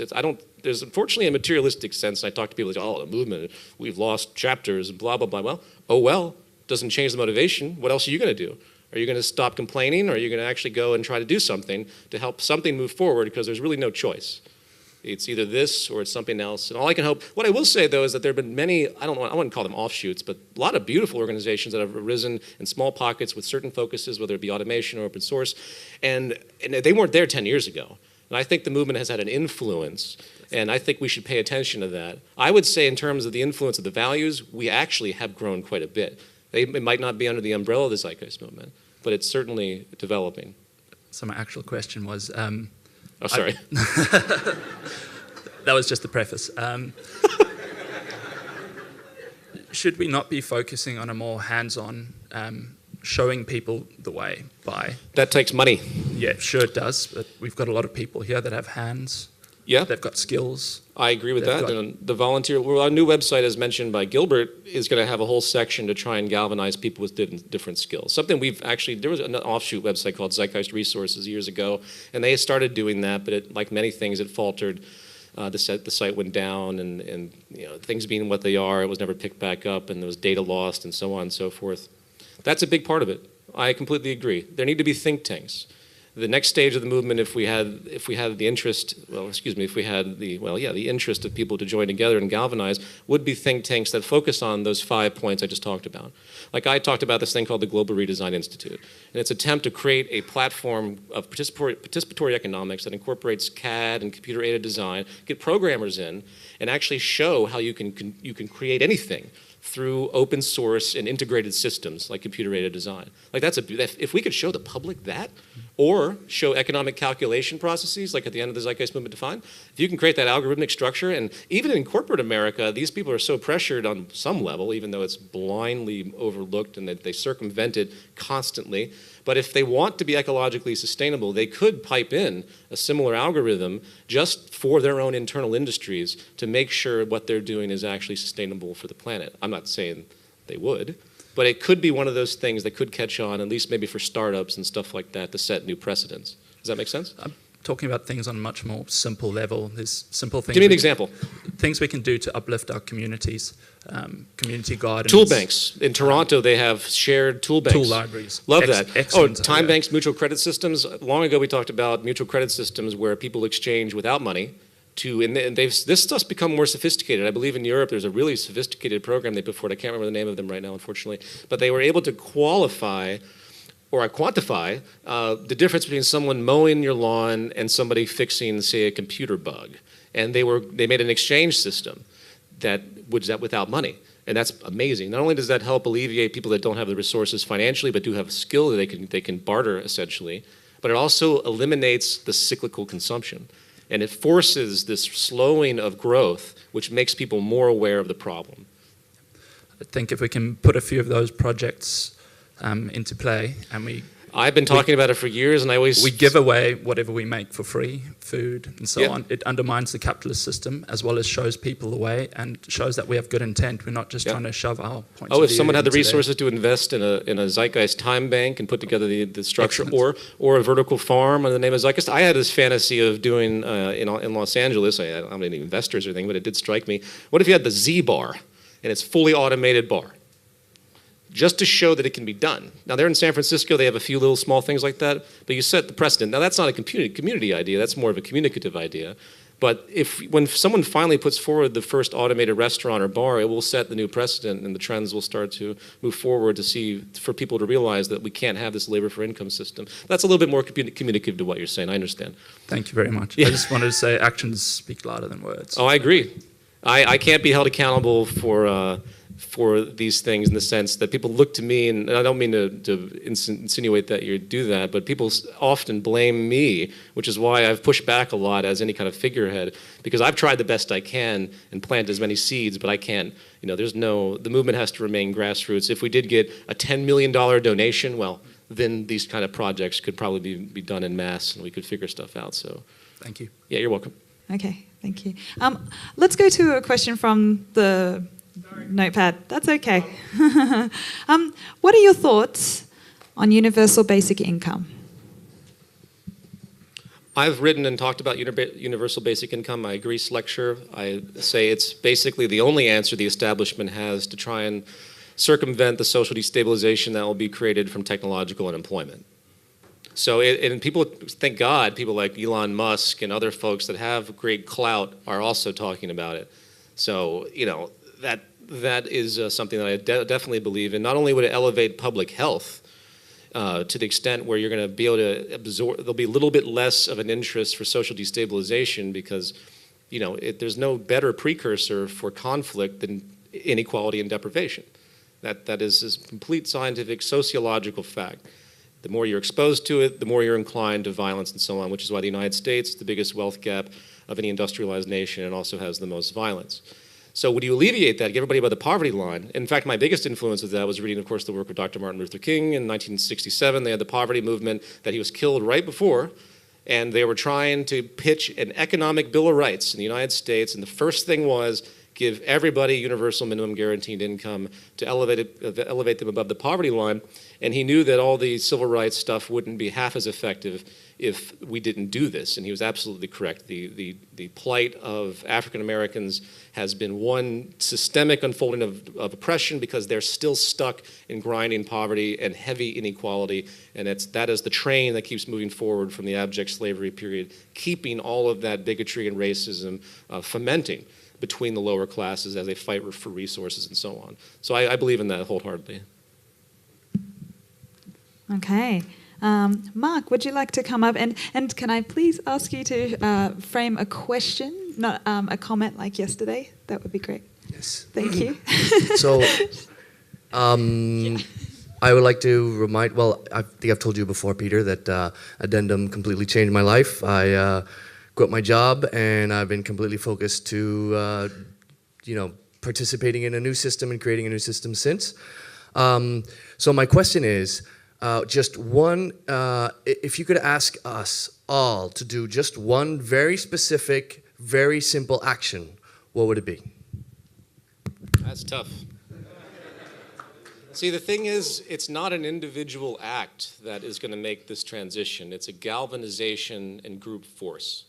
Speaker 1: There's unfortunately a materialistic sense. I talk to people like, oh, the movement, we've lost chapters and blah, blah, blah. Well, doesn't change the motivation. What else are you going to do? Are you going to stop complaining, or are you going to actually go and try to do something to help something move forward? Because there's really no choice. It's either this or it's something else. And all I can hope, what I will say though, is that there have been many, I wouldn't call them offshoots, but a lot of beautiful organizations that have arisen in small pockets with certain focuses, whether it be automation or open source. And they weren't there 10 years ago. And I think the movement has had an influence, and I think we should pay attention to that. I would say in terms of the influence of the values, we actually have grown quite a bit. It might not be under the umbrella of the Zeitgeist Movement, but it's certainly developing.
Speaker 6: So my actual question was...
Speaker 1: Oh, sorry.
Speaker 6: That was just the preface. Should we not be focusing on a more hands-on, showing people the way by...
Speaker 1: That takes money.
Speaker 6: Yeah, sure it does, but we've got a lot of people here that have hands.
Speaker 1: Yeah.
Speaker 6: They've got skills.
Speaker 1: I agree with
Speaker 6: They've
Speaker 1: that.
Speaker 6: got-
Speaker 1: And the volunteer, well, our new website, as mentioned by Gilbert, is going to have a whole section to try and galvanize people with different skills. Something we've actually, there was an offshoot website called Zeitgeist Resources years ago, and they started doing that, but it, like many things, it faltered. The site went down, and you know, things being what they are, it was never picked back up, and there was data lost, and so on and so forth. That's a big part of it. I completely agree. There need to be think tanks. The next stage of the movement, if we had the interest, well, excuse me, if we had the, well, yeah, the interest of people to join together and galvanize, would be think tanks that focus on those 5 points I just talked about. Like I talked about this thing called the Global Redesign Institute, and its attempt to create a platform of participatory economics that incorporates CAD and computer-aided design, get programmers in, and actually show how you can create anything through open source and integrated systems like computer-aided design. Like if we could show the public that, or show economic calculation processes like at the end of the Zeitgeist Movement defined, if you can create that algorithmic structure, and even in corporate America, these people are so pressured on some level, even though it's blindly overlooked and that they circumvent it constantly. But if they want to be ecologically sustainable, they could pipe in a similar algorithm just for their own internal industries to make sure what they're doing is actually sustainable for the planet. I'm not saying they would, but it could be one of those things that could catch on, at least maybe for startups and stuff like that, to set new precedents. Does that make sense?
Speaker 6: I'm talking about things on a much more simple level. There's simple things.
Speaker 1: Give me an example.
Speaker 6: Things we can do to uplift our communities, community gardens.
Speaker 1: Tool banks. In Toronto, they have shared tool banks.
Speaker 6: Tool libraries.
Speaker 1: Love that. Oh,
Speaker 6: Excellent
Speaker 1: time
Speaker 6: idea.
Speaker 1: banks, mutual credit systems. Long ago, we talked about mutual credit systems where people exchange without money. This stuff's become more sophisticated. I believe in Europe there's a really sophisticated program they put forward. I can't remember the name of them right now, unfortunately. But they were able to quantify the difference between someone mowing your lawn and somebody fixing, say, a computer bug. And they made an exchange system that was without money. And that's amazing. Not only does that help alleviate people that don't have the resources financially, but do have a skill that they can barter, essentially, but it also eliminates the cyclical consumption. And it forces this slowing of growth, which makes people more aware of the problem.
Speaker 6: I think if we can put a few of those projects into play, and
Speaker 1: I've been talking about it for years, and
Speaker 6: we give away whatever we make for free, food and so
Speaker 1: Yeah.
Speaker 6: on. It undermines the capitalist system as well as shows people the way and shows that we have good intent. We're not just
Speaker 1: Yeah.
Speaker 6: trying to shove our points.
Speaker 1: Oh,
Speaker 6: of
Speaker 1: if
Speaker 6: view
Speaker 1: someone had the
Speaker 6: into their-
Speaker 1: resources to invest in a Zeitgeist time bank and put together the structure,
Speaker 6: Excellent.
Speaker 1: or a vertical farm under the name of Zeitgeist. I had this fantasy of doing in Los Angeles. I don't have any investors or anything, but it did strike me. What if you had the Z bar, and it's fully automated bar? Just to show that it can be done. Now, they're in San Francisco, they have a few little small things like that, but you set the precedent. Now, that's not a community idea, that's more of a communicative idea. But when someone finally puts forward the first automated restaurant or bar, it will set the new precedent, and the trends will start to move forward for people to realize that we can't have this labor for income system. That's a little bit more communicative to what you're saying, I understand.
Speaker 6: Thank you very much.
Speaker 1: Yeah.
Speaker 6: I just wanted to say actions speak louder than words.
Speaker 1: Oh, I agree. I can't be held accountable for these things in the sense that people look to me, and I don't mean to insinuate that you do that, but people often blame me, which is why I've pushed back a lot as any kind of figurehead, because I've tried the best I can and plant as many seeds, but I can't. The movement has to remain grassroots. If we did get a $10 million donation, well, then these kind of projects could probably be done in mass, and we could figure stuff out. So,
Speaker 6: Thank you.
Speaker 1: yeah, you're welcome.
Speaker 2: Okay, thank you. Let's go to a question from the notepad. That's okay. What are your thoughts on universal basic income?
Speaker 1: I've written and talked about universal basic income. I agree, lecture. I say it's basically the only answer the establishment has to try and circumvent the social destabilization that will be created from technological unemployment. So, and people, thank God, people like Elon Musk and other folks that have great clout are also talking about it. So, that is something that I definitely believe in. Not only would it elevate public health, to the extent where you're going to be able to absorb, there'll be a little bit less of an interest for social destabilization because, there's no better precursor for conflict than inequality and deprivation. That is a complete scientific, sociological fact. The more you're exposed to it, the more you're inclined to violence and so on, which is why the United States is the biggest wealth gap of any industrialized nation and also has the most violence. So would you alleviate that, get everybody above the poverty line? In fact, my biggest influence of that was reading, of course, the work of Dr. Martin Luther King in 1967. They had the poverty movement that he was killed right before, and they were trying to pitch an economic bill of rights in the United States, and the first thing was give everybody universal minimum guaranteed income to elevate them above the poverty line. And he knew that all the civil rights stuff wouldn't be half as effective if we didn't do this. And he was absolutely correct. The plight of African Americans has been one systemic unfolding of oppression because they're still stuck in grinding poverty and heavy inequality. And that is the train that keeps moving forward from the abject slavery period, keeping all of that bigotry and racism fomenting between the lower classes as they fight for resources and so on. So I believe in that wholeheartedly.
Speaker 2: Okay. Mark, would you like to come up? And can I please ask you to frame a question, not a comment like yesterday? That would be great.
Speaker 7: Yes.
Speaker 2: Thank you.
Speaker 7: So, I would like to remind, I think I've told you before, Peter, that Addendum completely changed my life. I quit my job, and I've been completely focused to, participating in a new system and creating a new system since. So my question is, just one, if you could ask us all to do just one very specific, very simple action, what would it be?
Speaker 1: That's tough. See, the thing is, it's not an individual act that is going to make this transition. It's a galvanization and group force.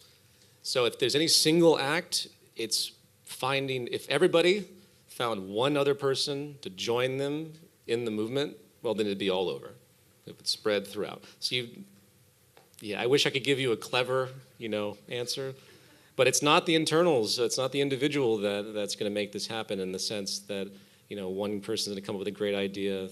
Speaker 1: So if there's any single act, it's finding, if everybody found one other person to join them in the movement, well, then it'd be all over. It would spread throughout. So I wish I could give you a clever, answer, but it's not the internals, it's not the individual that's going to make this happen in the sense that, one person's going to come up with a great idea.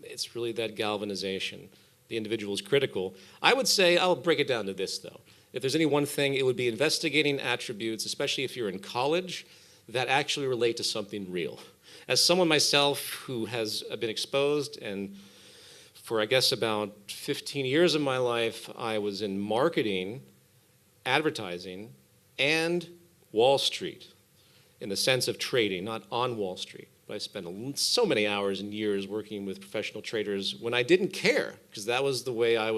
Speaker 1: It's really that galvanization. The individual is critical. I would say, I'll break it down to this, though. If there's any one thing, it would be investigating attributes, especially if you're in college, that actually relate to something real. As someone myself who has been exposed, and for I guess about 15 years of my life, I was in marketing, advertising, and Wall Street, in the sense of trading, not on Wall Street. But I spent so many hours and years working with professional traders when I didn't care, because that was the way I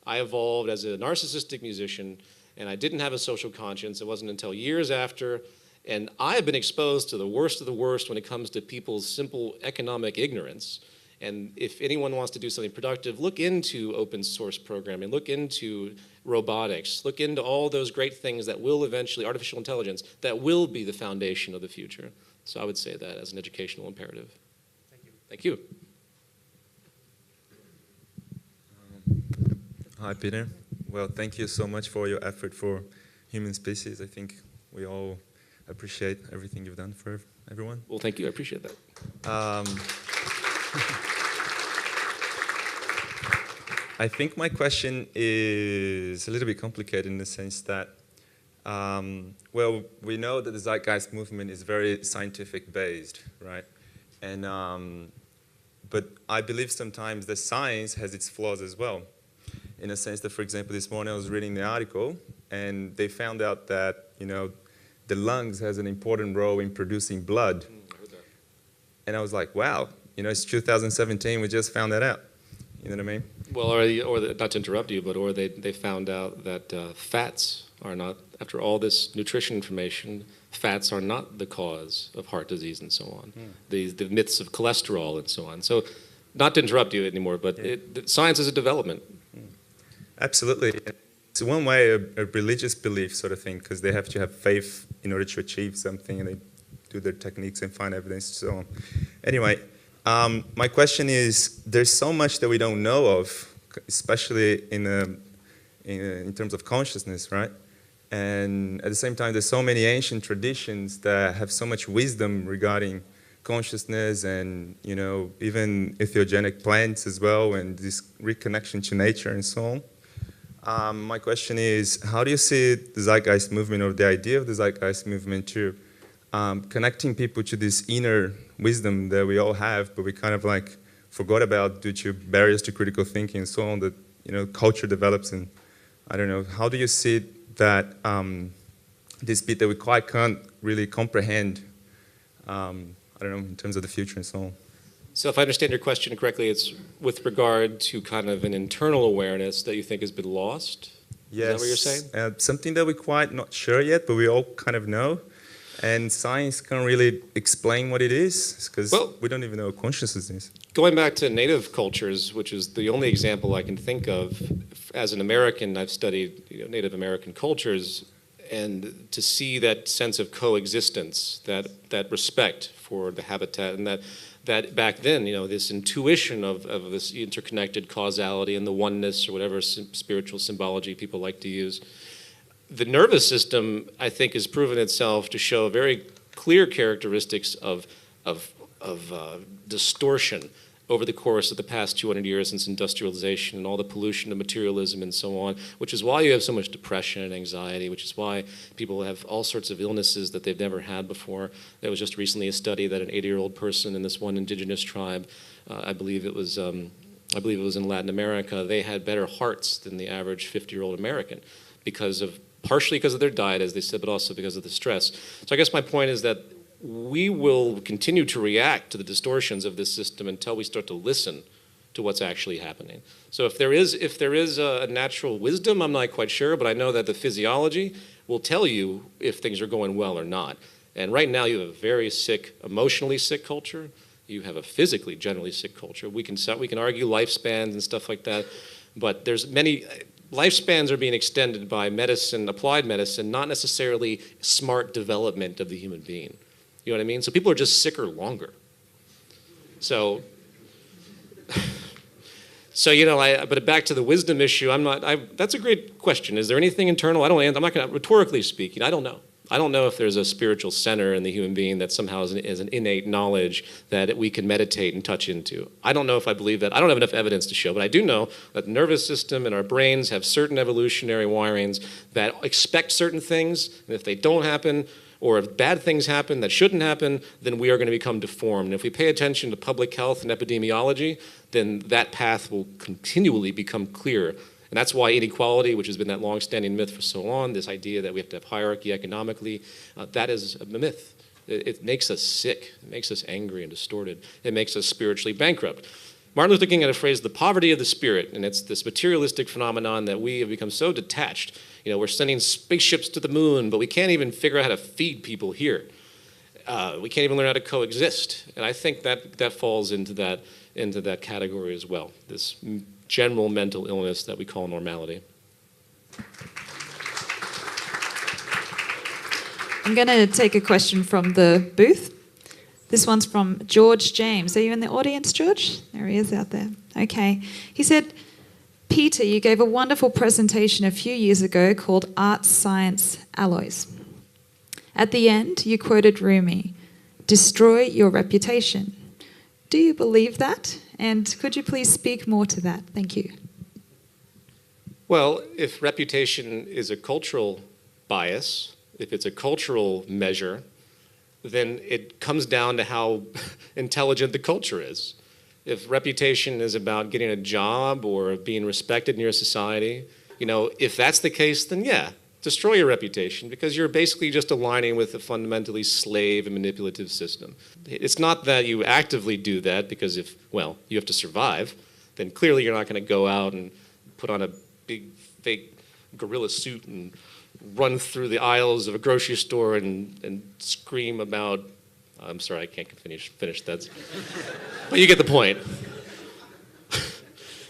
Speaker 1: evolved as a narcissistic musician, and I didn't have a social conscience. It wasn't until years after, and I have been exposed to the worst of the worst when it comes to people's simple economic ignorance. And if anyone wants to do something productive, look into open source programming, look into robotics, look into all those great things that will eventually, artificial intelligence, that will be the foundation of the future. So I would say that as an educational imperative. Thank you. Thank you.
Speaker 8: Hi, Peter. Well, thank you so much for your effort for human species. I think we all appreciate everything you've done for everyone.
Speaker 1: Well, thank you. I appreciate that.
Speaker 8: I think my question is a little bit complicated in the sense that, we know that the Zeitgeist Movement is very scientific based, right? And, but I believe sometimes the science has its flaws as well. In a sense that, for example, this morning I was reading the article and they found out that, the lungs has an important role in producing blood. And I was like, wow, it's 2017, we just found that out. You know what I mean?
Speaker 1: Well, not to interrupt you, but they found out that fats are not, after all this nutrition information, fats are not the cause of heart disease and so on. The myths of cholesterol and so on. So, not to interrupt you anymore, but science is a development.
Speaker 8: Absolutely. It's one way a religious belief sort of thing, because they have to have faith in order to achieve something, and they do their techniques and find evidence and so on. Anyway, my question is, there's so much that we don't know of, especially in terms of consciousness, right? And at the same time, there's so many ancient traditions that have so much wisdom regarding consciousness and, you know, even entheogenic plants as well, and this reconnection to nature and so on. My question is, how do you see the Zeitgeist Movement, or the idea of the Zeitgeist Movement, to connecting people to this inner wisdom that we all have, but we kind of like forgot about due to barriers to critical thinking and so on, that, you know, culture develops? And I don't know, how do you see that this bit that we quite can't really comprehend, I don't know, in terms of the future and so on?
Speaker 1: So if I understand your question correctly, it's with regard to kind of an internal awareness that you think has been lost?
Speaker 8: Yes.
Speaker 1: Is that what you're saying?
Speaker 8: Something that we're quite not sure yet, but we all kind of know. And science can't really explain what it is, because we don't even know what consciousness is.
Speaker 1: Going back to native cultures, which is the only example I can think of, as an American, I've studied, you know, Native American cultures, and to see that sense of coexistence, that respect for the habitat, and that back then, you know, this intuition of this interconnected causality and the oneness, or whatever spiritual symbology people like to use. The nervous system, I think, has proven itself to show very clear characteristics of distortion over the course of the past 200 years since industrialization and all the pollution of materialism and so on, which is why you have so much depression and anxiety, which is why people have all sorts of illnesses that they've never had before. There was just recently a study that an 80-year-old person in this one indigenous tribe, I believe it was in Latin America, they had better hearts than the average 50-year-old American partially because of their diet, as they said, but also because of the stress. So I guess my point is that we will continue to react to the distortions of this system until we start to listen to what's actually happening. So if there is a natural wisdom, I'm not quite sure, but I know that the physiology will tell you if things are going well or not. And right now you have a very sick, emotionally sick culture. You have a physically, generally sick culture. We can argue lifespans and stuff like that, but there's many. Lifespans are being extended by medicine, applied medicine, not necessarily smart development of the human being. You know what I mean? So people are just sicker longer. So you know, but back to the wisdom issue, that's a great question. Is there anything internal? I'm not going to, rhetorically speaking, I don't know. I don't know if there's a spiritual center in the human being that somehow is an innate knowledge that we can meditate and touch into. I don't know if I believe that. I don't have enough evidence to show, but I do know that the nervous system and our brains have certain evolutionary wirings that expect certain things, and if they don't happen, or if bad things happen that shouldn't happen, then we are going to become deformed. And if we pay attention to public health and epidemiology, then that path will continually become clear. And that's why inequality, which has been that long-standing myth for so long, this idea that we have to have hierarchy economically, that is a myth. It makes us sick. It makes us angry and distorted. It makes us spiritually bankrupt. Martin Luther King had a phrase, the poverty of the spirit, and it's this materialistic phenomenon that we have become so detached. You know, we're sending spaceships to the moon, but we can't even figure out how to feed people here. We can't even learn how to coexist. And I think that falls into that category as well, this general mental illness that we call normality.
Speaker 2: I'm going to take a question from the booth. This one's from George James. Are you in the audience, George? There he is out there. Okay. He said, Peter, you gave a wonderful presentation a few years ago called Art, Science, Alloys. At the end, you quoted Rumi, destroy your reputation. Do you believe that? And could you please speak more to that? Thank you.
Speaker 1: Well, if reputation is a cultural bias, if it's a cultural measure, then it comes down to how intelligent the culture is. If reputation is about getting a job or being respected in your society, you know, if that's the case, then yeah, destroy your reputation, because you're basically just aligning with a fundamentally slave and manipulative system. It's not that you actively do that, because if, well, you have to survive, then clearly you're not going to go out and put on a big fake gorilla suit and run through the aisles of a grocery store and scream about, I'm sorry, I can't finish that. But you get the point.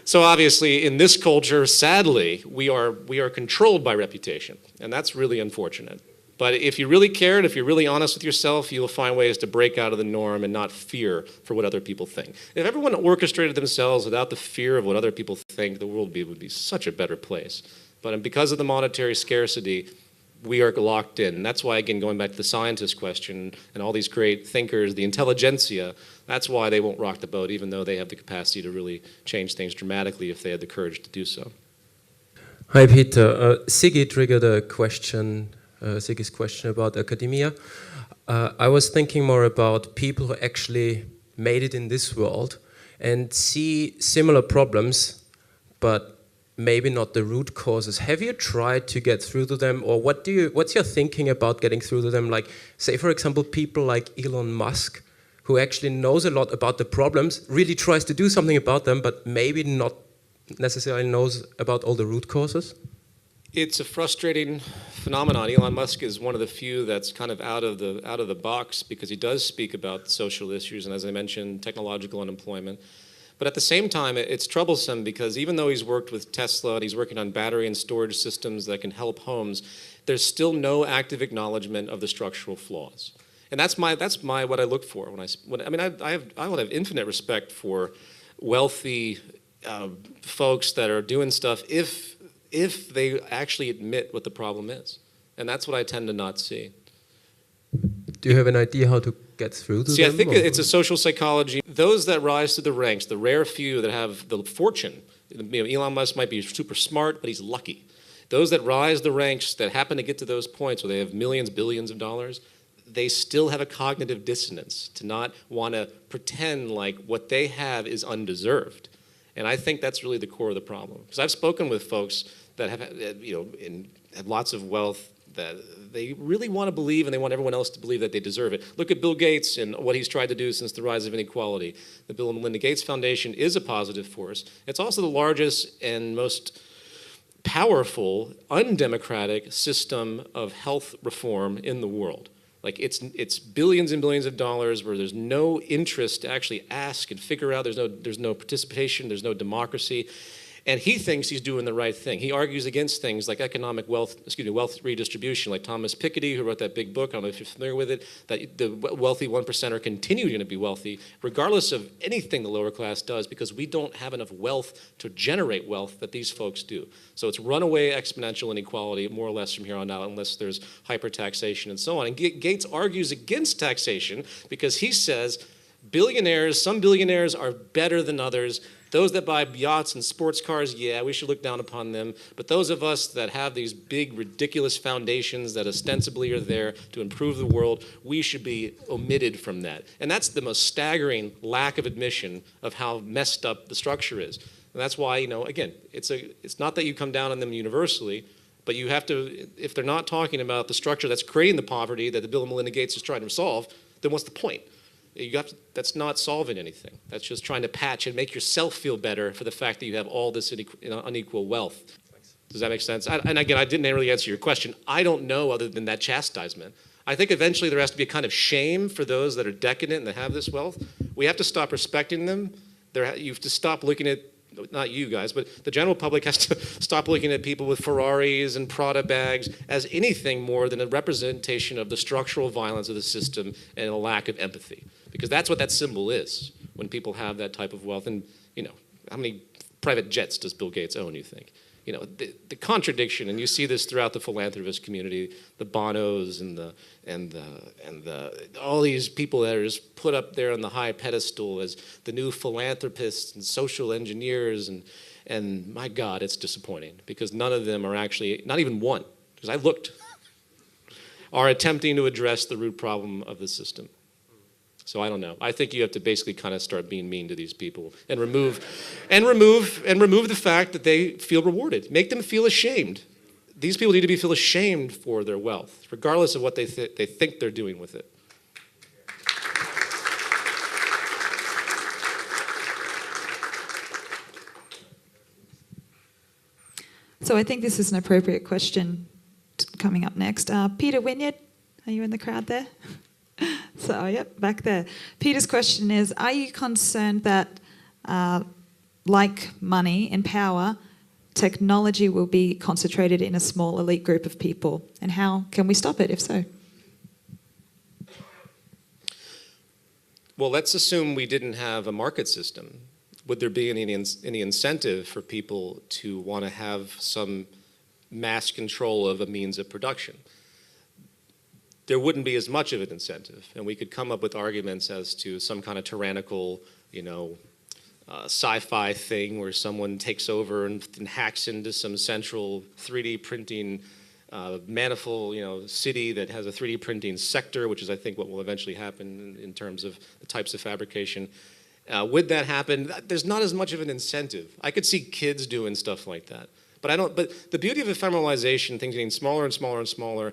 Speaker 1: So obviously, in this culture, sadly, we are controlled by reputation, and that's really unfortunate. But if you really cared, if you're really honest with yourself, you'll find ways to break out of the norm and not fear for what other people think. If everyone orchestrated themselves without the fear of what other people think, the world would be such a better place. But because of the monetary scarcity, we are locked in. And that's why, again, going back to the scientist question and all these great thinkers, the intelligentsia, that's why they won't rock the boat, even though they have the capacity to really change things dramatically if they had the courage to do so.
Speaker 9: Hi, Peter. Siggy triggered a question, Siggy's question about academia. I was thinking more about people who actually made it in this world and see similar problems, but maybe not the root causes. Have you tried to get through to them, or what's your thinking about getting through to them? Like, say, for example, people like Elon Musk, who actually knows a lot about the problems, really tries to do something about them, but maybe not necessarily knows about all the root causes?
Speaker 1: It's a frustrating phenomenon. Elon Musk is one of the few that's kind of out of the box, because he does speak about social issues and, as I mentioned, technological unemployment. But at the same time, it's troublesome because even though he's worked with Tesla and he's working on battery and storage systems that can help homes, there's still no active acknowledgement of the structural flaws. And that's what I look for I would have infinite respect for wealthy folks that are doing stuff if they actually admit what the problem is. And that's what I tend to not see.
Speaker 9: Do you have an idea how to get through to them?
Speaker 1: See, I think it's a social psychology. Those that rise to the ranks, the rare few that have the fortune, Elon Musk might be super smart, but he's lucky. Those that rise the ranks, that happen to get to those points where they have millions, billions of dollars, they still have a cognitive dissonance to not want to pretend like what they have is undeserved. And I think that's really the core of the problem. Because I've spoken with folks that have, have lots of wealth, that they really want to believe, and they want everyone else to believe that they deserve it. Look at Bill Gates and what he's tried to do since the rise of inequality. The Bill and Melinda Gates Foundation is a positive force. It's also the largest and most powerful, undemocratic system of health reform in the world. Like it's billions and billions of dollars where there's no interest to actually ask and figure out. There's no participation. There's no democracy. And he thinks he's doing the right thing. He argues against things like wealth redistribution, like Thomas Piketty, who wrote that big book, I don't know if you're familiar with it, that the wealthy 1% are continuing to be wealthy, regardless of anything the lower class does, because we don't have enough wealth to generate wealth that these folks do. So it's runaway exponential inequality, more or less from here on out, unless there's hyper-taxation and so on. And Gates argues against taxation because he says some billionaires are better than others. Those that buy yachts and sports cars, yeah, we should look down upon them. But those of us that have these big, ridiculous foundations that ostensibly are there to improve the world, we should be omitted from that. And that's the most staggering lack of admission of how messed up the structure is. And that's why, again, it's not that you come down on them universally, but you have to, if they're not talking about the structure that's creating the poverty that the Bill and Melinda Gates is trying to solve, then what's the point? That's not solving anything. That's just trying to patch and make yourself feel better for the fact that you have all this unequal wealth. Does that make sense? And again, I didn't really answer your question. I don't know other than that chastisement. I think eventually there has to be a kind of shame for those that are decadent and that have this wealth. We have to stop respecting them. You have to stop looking at, not you guys, but the general public has to stop looking at people with Ferraris and Prada bags as anything more than a representation of the structural violence of the system and a lack of empathy. Because that's what that symbol is when people have that type of wealth. And, how many private jets does Bill Gates own, you think? The contradiction, and you see this throughout the philanthropist community, the Bonos and all these people that are just put up there on the high pedestal as the new philanthropists and social engineers, and my God, it's disappointing because none of them are actually, not even one, because I looked, are attempting to address the root problem of the system. So I don't know. I think you have to basically kind of start being mean to these people and remove the fact that they feel rewarded. Make them feel ashamed. These people need to feel ashamed for their wealth, regardless of what they think they're doing with it.
Speaker 2: So I think this is an appropriate question coming up next. Peter Wynyard, are you in the crowd there? So, yep, back there. Peter's question is, are you concerned that, like money and power, technology will be concentrated in a small elite group of people? And how can we stop it, if so?
Speaker 1: Well, let's assume we didn't have a market system. Would there be any incentive for people to want to have some mass control of a means of production, there wouldn't be as much of an incentive. And we could come up with arguments as to some kind of tyrannical, sci-fi thing where someone takes over and hacks into some central 3D printing manifold, city that has a 3D printing sector, which is, I think, what will eventually happen in terms of the types of fabrication. Would that happen? There's not as much of an incentive. I could see kids doing stuff like that. But the beauty of ephemeralization, things getting smaller and smaller and smaller,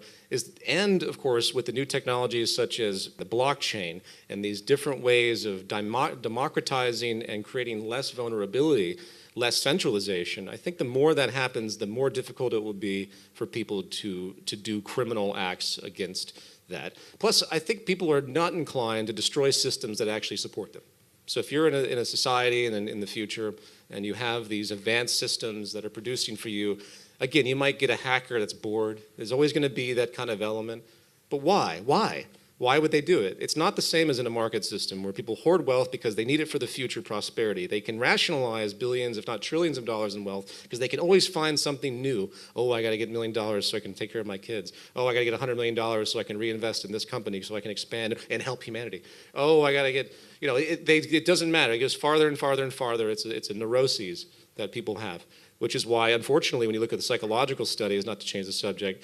Speaker 1: and of course with the new technologies such as the blockchain and these different ways of democratizing and creating less vulnerability, less centralization, I think the more that happens, the more difficult it will be for people to do criminal acts against that. Plus, I think people are not inclined to destroy systems that actually support them. So if you're in a society and in the future and you have these advanced systems that are producing for you, again, you might get a hacker that's bored. There's always going to be that kind of element. But why? Why? Why would they do it? It's not the same as in a market system where people hoard wealth because they need it for the future prosperity. They can rationalize billions, if not trillions of dollars in wealth because they can always find something new. Oh, I got to get $1 million so I can take care of my kids. Oh, I got to get $100 million so I can reinvest in this company so I can expand and help humanity. Oh, I got to get, it doesn't matter. It goes farther and farther and farther. It's a neuroses that people have, which is why, unfortunately, when you look at the psychological studies, not to change the subject,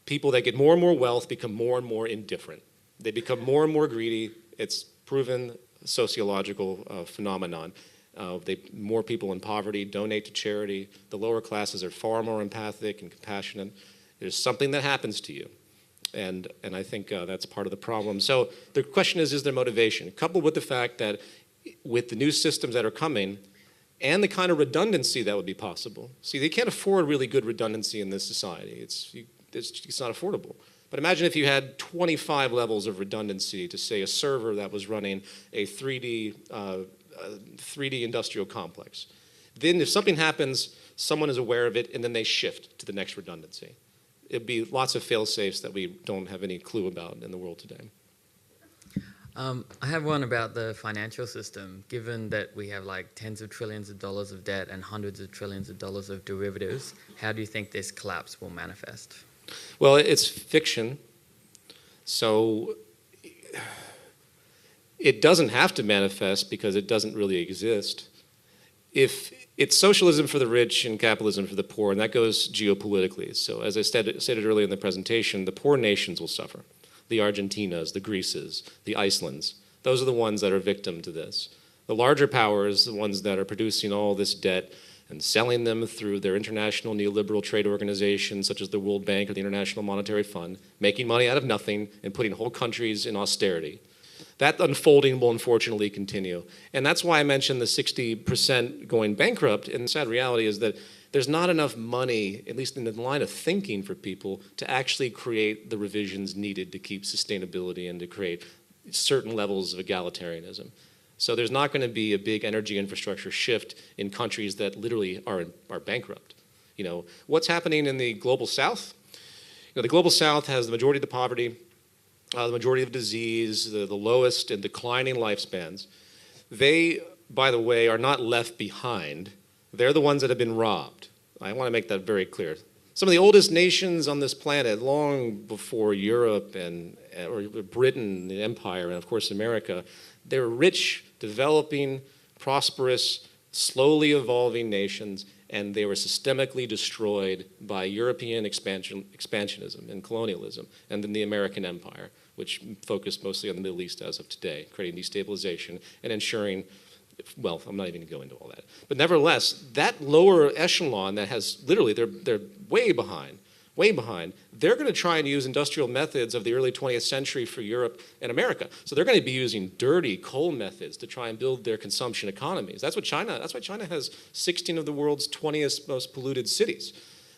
Speaker 1: people that get more and more wealth become more and more indifferent. They become more and more greedy. It's proven sociological phenomenon. More people in poverty donate to charity. The lower classes are far more empathic and compassionate. There's something that happens to you. And I think that's part of the problem. So the question is there motivation? Coupled with the fact that with the new systems that are coming and the kind of redundancy that would be possible. See, they can't afford really good redundancy in this society. It's not affordable. But imagine if you had 25 levels of redundancy to, say, a server that was running a 3D industrial complex. Then if something happens, someone is aware of it, and then they shift to the next redundancy. It'd be lots of fail-safes that we don't have any clue about in the world today.
Speaker 10: I have one about the financial system. Given that we have like tens of trillions of dollars of debt and hundreds of trillions of dollars of derivatives, how do you think this collapse will manifest?
Speaker 1: Well, it's fiction, so it doesn't have to manifest because it doesn't really exist. If it's socialism for the rich and capitalism for the poor, and that goes geopolitically. So as I stated earlier in the presentation, the poor nations will suffer. The Argentinas, the Greeces, the Icelands, those are the ones that are victim to this. The larger powers, the ones that are producing all this debt, and selling them through their international neoliberal trade organizations such as the World Bank or the International Monetary Fund, making money out of nothing and putting whole countries in austerity. That unfolding will unfortunately continue. And that's why I mentioned the 60% going bankrupt. And the sad reality is that there's not enough money, at least in the line of thinking for people, to actually create the revisions needed to keep sustainability and to create certain levels of egalitarianism. So there's not going to be a big energy infrastructure shift in countries that literally are bankrupt. What's happening in the global south? The global south has the majority of the poverty, the majority of disease, the lowest and declining lifespans. They, by the way, are not left behind. They're the ones that have been robbed. I want to make that very clear. Some of the oldest nations on this planet, long before Europe or Britain, the empire, and of course America, they're rich, developing, prosperous, slowly evolving nations, and they were systemically destroyed by European expansionism and colonialism, and then the American empire, which focused mostly on the Middle East as of today, creating destabilization and ensuring, well, I'm not even going to go into all that. But nevertheless, that lower echelon that has literally, they're way behind, they're going to try and use industrial methods of the early 20th century for Europe and America. So they're going to be using dirty coal methods to try and build their consumption economies. That's why China has 16 of the world's 20th most polluted cities.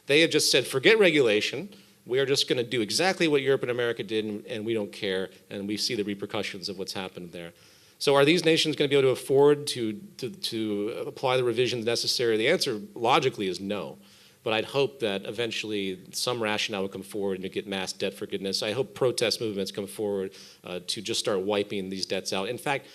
Speaker 1: They have just said, forget regulation. We are just going to do exactly what Europe and America did, and we don't care, and we see the repercussions of what's happened there. So are these nations going to be able to afford to apply the revisions necessary? The answer logically is no. But I'd hope that eventually some rationale will come forward and to get mass debt forgiveness. I hope protest movements come forward to just start wiping these debts out. In fact,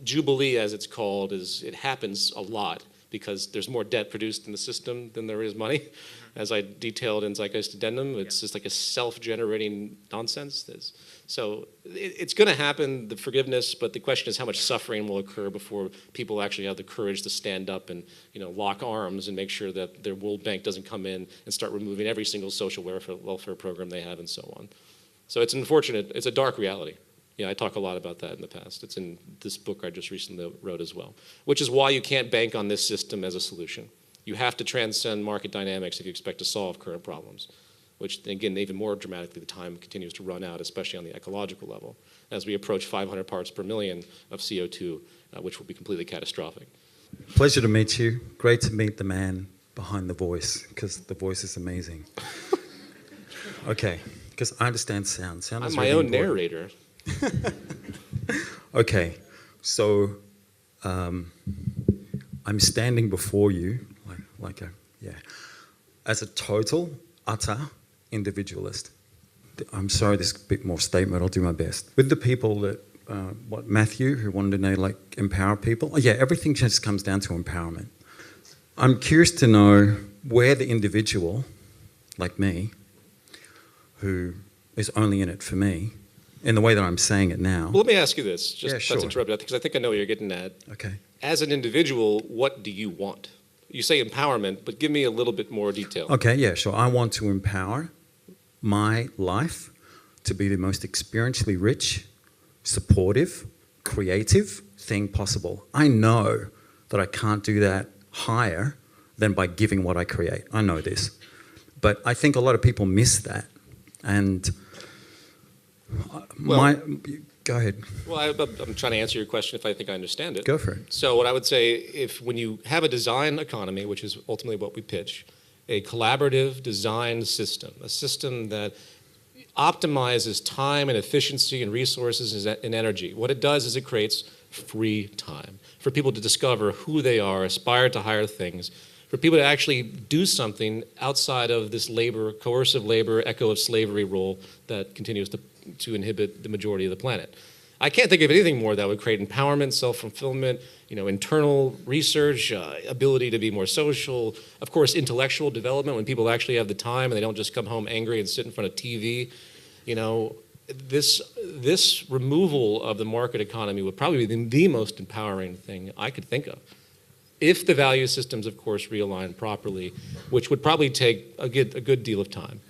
Speaker 1: Jubilee, as it's called, it happens a lot because there's more debt produced in the system than there is money. as I detailed in Zeitgeist Addendum. It's just like a self-generating nonsense. So it's going to happen, the forgiveness, but the question is how much suffering will occur before people actually have the courage to stand up and lock arms and make sure that their World Bank doesn't come in and start removing every single social welfare program they have and so on. So it's unfortunate. It's a dark reality. Yeah, I talk a lot about that in the past. It's in this book I just recently wrote as well, which is why you can't bank on this system as a solution. You have to transcend market dynamics if you expect to solve current problems, which, again, even more dramatically, the time continues to run out, especially on the ecological level, as we approach 500 parts per million of CO2, which will be completely catastrophic.
Speaker 11: Pleasure to meet you. Great to meet the man behind the voice, because the voice is amazing. Okay, because I understand sound. Sound
Speaker 1: I'm
Speaker 11: is
Speaker 1: my
Speaker 11: really
Speaker 1: own
Speaker 11: important.
Speaker 1: narrator.
Speaker 11: Okay, so I'm standing before you as a total, utter individualist. I'm sorry, this is a bit more statement. I'll do my best. With the people that, Matthew, who wanted to know, like, empower people. Oh, yeah, everything just comes down to empowerment. I'm curious to know where the individual, like me, who is only in it for me, in the way that I'm saying it now.
Speaker 1: Well, let me ask you this, just
Speaker 11: Yeah, sure.
Speaker 1: let's interrupt, because I think I know what you're getting at.
Speaker 11: Okay.
Speaker 1: As an individual, what do you want? You say empowerment, but give me a little bit more detail.
Speaker 11: Okay, yeah, sure. I want to empower my life to be the most experientially rich, supportive, creative thing possible. I know that I can't do that higher than by giving what I create. I know this. But I think a lot of people miss that. And go ahead.
Speaker 1: Well, I'm trying to answer your question if I think I understand it.
Speaker 11: Go for it.
Speaker 1: So what I would say, when you have a design economy, which is ultimately what we pitch, a collaborative design system, a system that optimizes time and efficiency and resources and energy. What it does is it creates free time for people to discover who they are, aspire to higher things, for people to actually do something outside of this coercive labor, echo of slavery role that continues to inhibit the majority of the planet. I can't think of anything more that would create empowerment, self-fulfillment, internal research, ability to be more social, of course, intellectual development when people actually have the time and they don't just come home angry and sit in front of TV. This removal of the market economy would probably be the most empowering thing I could think of. If the value systems, of course, realign properly, which would probably take a good deal of time.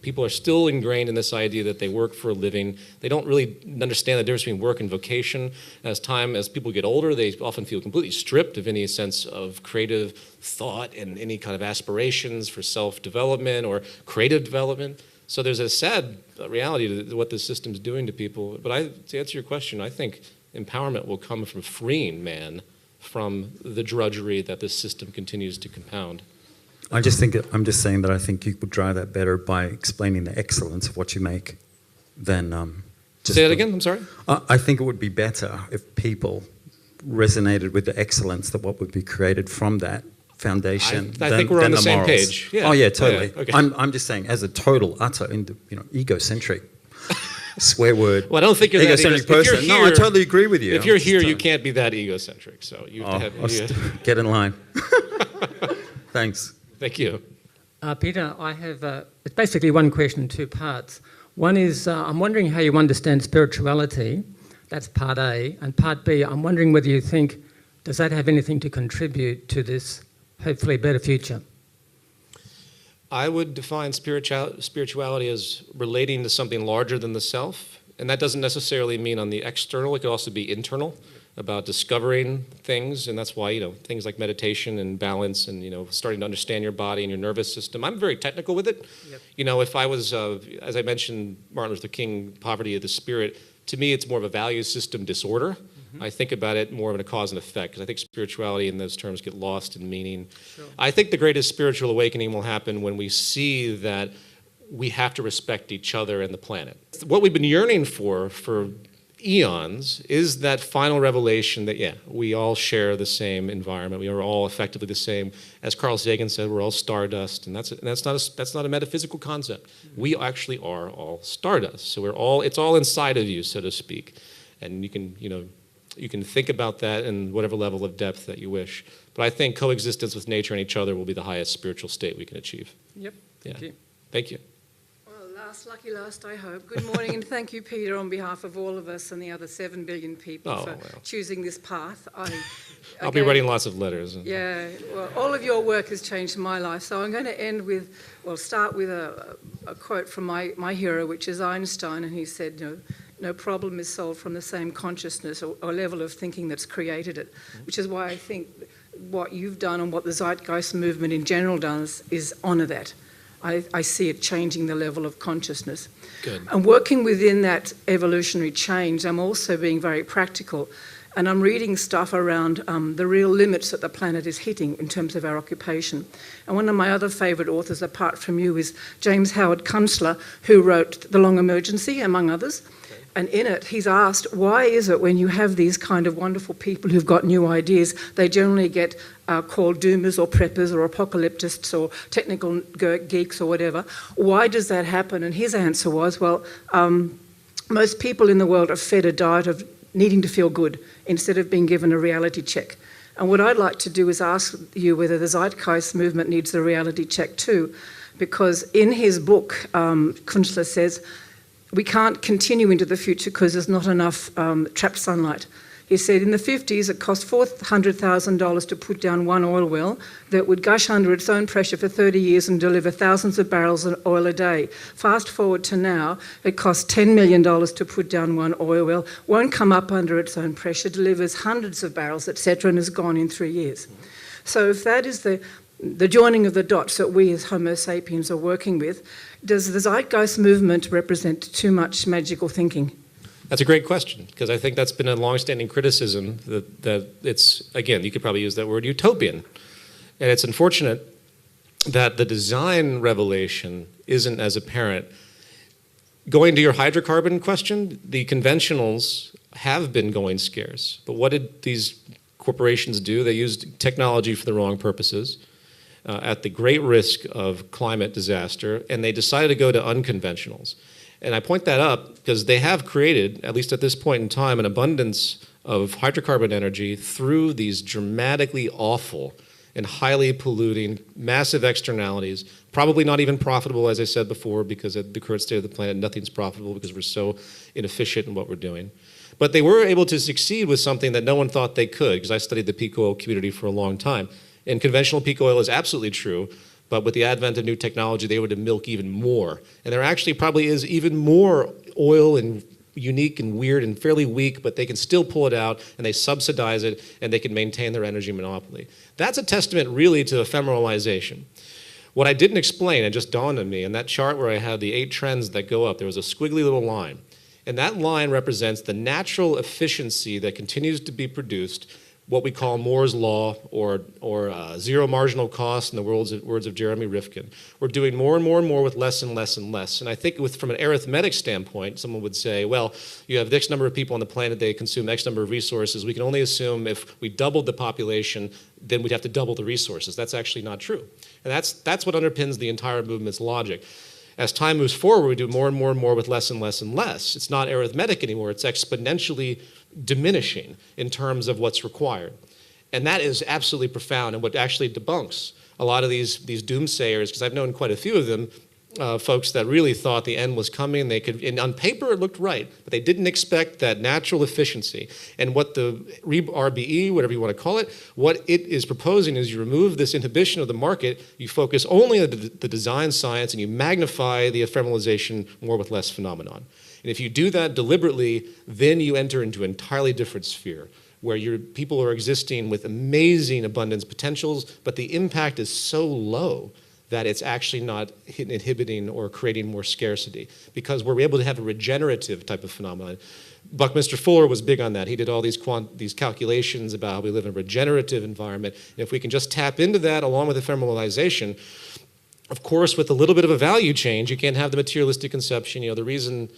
Speaker 1: People are still ingrained in this idea that they work for a living. They don't really understand the difference between work and vocation. As people get older, they often feel completely stripped of any sense of creative thought and any kind of aspirations for self-development or creative development. So there's a sad reality to what this system is doing to people. But to answer your question, I think empowerment will come from freeing man from the drudgery that this system continues to compound.
Speaker 11: I'm just saying that I think you would drive that better by explaining the excellence of what you make than just...
Speaker 1: Say that again, I'm sorry?
Speaker 11: I think it would be better if people resonated with the excellence that what would be created from that foundation.
Speaker 1: I think we're on the same
Speaker 11: morals.
Speaker 1: page. Yeah.
Speaker 11: Oh yeah, totally.
Speaker 1: Yeah, okay.
Speaker 11: I'm just saying, as a total, utter, egocentric, swear word.
Speaker 1: Well, I don't think you're that
Speaker 11: egocentric person. No, I totally agree with you.
Speaker 1: If you're here, you can't be that egocentric. So you have to have.
Speaker 11: Get in line. Thanks.
Speaker 1: Thank you.
Speaker 12: Peter, I have it's basically one question in two parts. One is I'm wondering how you understand spirituality. That's part A. And part B, I'm wondering whether you think, does that have anything to contribute to this hopefully better future?
Speaker 1: I would define spirituality as relating to something larger than the self. And that doesn't necessarily mean on the external. It could also be internal, about discovering things. And that's why, things like meditation and balance and, starting to understand your body and your nervous system. I'm very technical with it. Yep. If I was, as I mentioned, Martin Luther King, poverty of the spirit, to me it's more of a value system disorder. Mm-hmm. I think about it more of a cause and effect, because I think spirituality in those terms get lost in meaning. Sure. I think the greatest spiritual awakening will happen when we see that we have to respect each other and the planet. What we've been yearning for eons is that final revelation that, we all share the same environment. We are all effectively the same. As Carl Sagan said, we're all stardust, and that's not a metaphysical concept. We actually are all stardust. So it's all inside of you, so to speak. And you can, You can think about that in whatever level of depth that you wish. But I think coexistence with nature and each other will be the highest spiritual state we can achieve.
Speaker 12: Yep. Thank you.
Speaker 1: Thank you.
Speaker 13: Well, lucky last, I hope. Good morning, and thank you, Peter, on behalf of all of us and the other 7 billion people for choosing this path.
Speaker 1: I'll be writing lots of letters.
Speaker 13: Yeah, well, all of your work has changed my life. So I'm going to start with a quote from my hero, which is Einstein, and he said, no problem is solved from the same consciousness or level of thinking that's created it, which is why I think what you've done and what the Zeitgeist Movement in general does is honour that. I see it changing the level of consciousness.
Speaker 1: Good.
Speaker 13: And working within that evolutionary change, I'm also being very practical. And I'm reading stuff around the real limits that the planet is hitting in terms of our occupation. And one of my other favourite authors, apart from you, is James Howard Kunstler, who wrote The Long Emergency, among others. And in it, he's asked, why is it when you have these kind of wonderful people who've got new ideas, they generally get called doomers or preppers or apocalyptists or technical geeks or whatever? Why does that happen? And his answer was, well, most people in the world are fed a diet of needing to feel good instead of being given a reality check. And what I'd like to do is ask you whether the Zeitgeist Movement needs a reality check too, because in his book, Kunstler says, we can't continue into the future because there's not enough trapped sunlight. He said in the 50s it cost $400,000 to put down one oil well that would gush under its own pressure for 30 years and deliver thousands of barrels of oil a day. Fast forward to now, it costs $10 million to put down one oil well, won't come up under its own pressure, delivers hundreds of barrels, etc., and is gone in 3 years. So if that is the joining of the dots that we as Homo sapiens are working with, does the Zeitgeist Movement represent too much magical thinking?
Speaker 1: That's a great question, because I think that's been a long-standing criticism that it's, again, you could probably use that word, utopian. And it's unfortunate that the design revelation isn't as apparent. Going to your hydrocarbon question, the conventionals have been going scarce. But what did these corporations do? They used technology for the wrong purposes, at the great risk of climate disaster, and they decided to go to unconventionals. And I point that up because they have created, at least at this point in time, an abundance of hydrocarbon energy through these dramatically awful and highly polluting, massive externalities, probably not even profitable, as I said before, because at the current state of the planet, nothing's profitable because we're so inefficient in what we're doing. But they were able to succeed with something that no one thought they could, because I studied the peak oil community for a long time. And conventional peak oil is absolutely true, but with the advent of new technology, they were to milk even more. And there actually probably is even more oil and unique and weird and fairly weak, but they can still pull it out and they subsidize it and they can maintain their energy monopoly. That's a testament really to ephemeralization. What I didn't explain, it just dawned on me, in that chart where I had the 8 trends that go up, there was a squiggly little line. And that line represents the natural efficiency that continues to be produced, what we call Moore's Law, or zero marginal cost in the words of Jeremy Rifkin. We're doing more and more and more with less and less and less. And I think from an arithmetic standpoint, someone would say, well, you have X number of people on the planet, they consume X number of resources. We can only assume if we doubled the population, then we'd have to double the resources. That's actually not true. And that's what underpins the entire movement's logic. As time moves forward, we do more and more and more with less and less and less. It's not arithmetic anymore. It's exponentially diminishing in terms of what's required. And that is absolutely profound and what actually debunks a lot of these doomsayers, because I've known quite a few of them, folks that really thought the end was coming. They could, and on paper it looked right, but they didn't expect that natural efficiency. And what the RBE, whatever you want to call it, what it is proposing is you remove this inhibition of the market, you focus only on the design science, and you magnify the ephemeralization more with less phenomenon. And if you do that deliberately, then you enter into an entirely different sphere, where your people are existing with amazing abundance potentials, but the impact is so low that it's actually not inhibiting or creating more scarcity, because we're able to have a regenerative type of phenomenon. Buckminster Fuller was big on that. He did all these calculations about how we live in a regenerative environment. And if we can just tap into that along with ephemeralization, of course, with a little bit of a value change, you can't have the materialistic conception. You know, the reason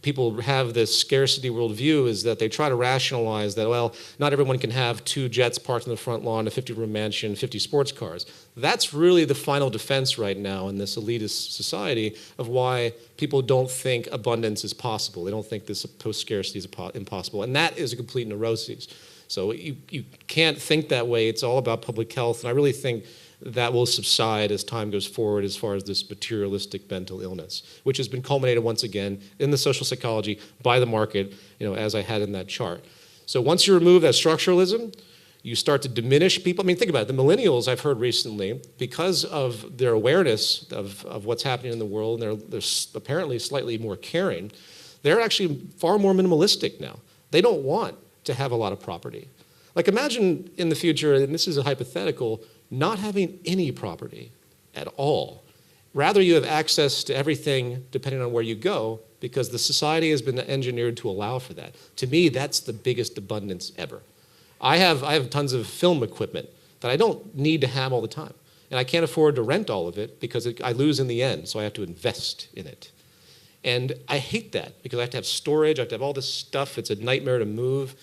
Speaker 1: people have this scarcity worldview is that they try to rationalize that, well, not everyone can have 2 jets parked in the front lawn, a 50-room mansion, 50 sports cars. That's really the final defense right now in this elitist society of why people don't think abundance is possible. They don't think this post-scarcity is impossible. And that is a complete neurosis. So you can't think that way. It's all about public health. And I really think that will subside as time goes forward as far as this materialistic mental illness, which has been culminated once again in the social psychology by the market, as I had in that chart. So once you remove that structuralism, you start to diminish people. I mean, think about it. The millennials I've heard recently, because of their awareness of what's happening in the world, and they're apparently slightly more caring, they're actually far more minimalistic now. They don't want to have a lot of property. Like imagine in the future, and this is a hypothetical, not having any property at all. Rather, you have access to everything depending on where you go because the society has been engineered to allow for that. To me, that's the biggest abundance ever. I have tons of film equipment that I don't need to have all the time. And I can't afford to rent all of it because I lose in the end, so I have to invest in it. And I hate that because I have to have storage, I have to have all this stuff. It's a nightmare to move.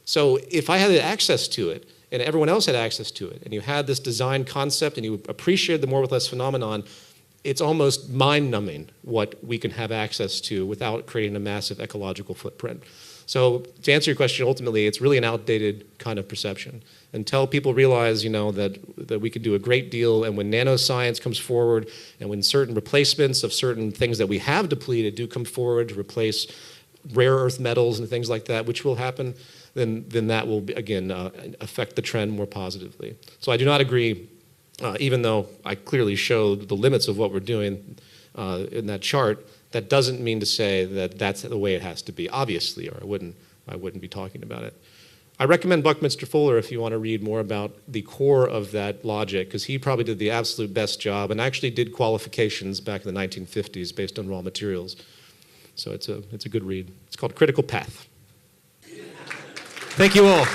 Speaker 1: So if I had access to it, and everyone else had access to it, and you had this design concept, and you appreciated the more with less phenomenon, it's almost mind-numbing what we can have access to without creating a massive ecological footprint. So to answer your question, ultimately, it's really an outdated kind of perception. Until people realize, that we could do a great deal, and when nanoscience comes forward, and when certain replacements of certain things that we have depleted do come forward to replace rare earth metals and things like that, which will happen, then that will, again, affect the trend more positively. So I do not agree, even though I clearly showed the limits of what we're doing in that chart, that doesn't mean to say that that's the way it has to be, obviously, or I wouldn't be talking about it. I recommend Buckminster Fuller if you want to read more about the core of that logic, because he probably did the absolute best job and actually did qualifications back in the 1950s based on raw materials. So it's a good read. It's called Critical Path. Thank you all.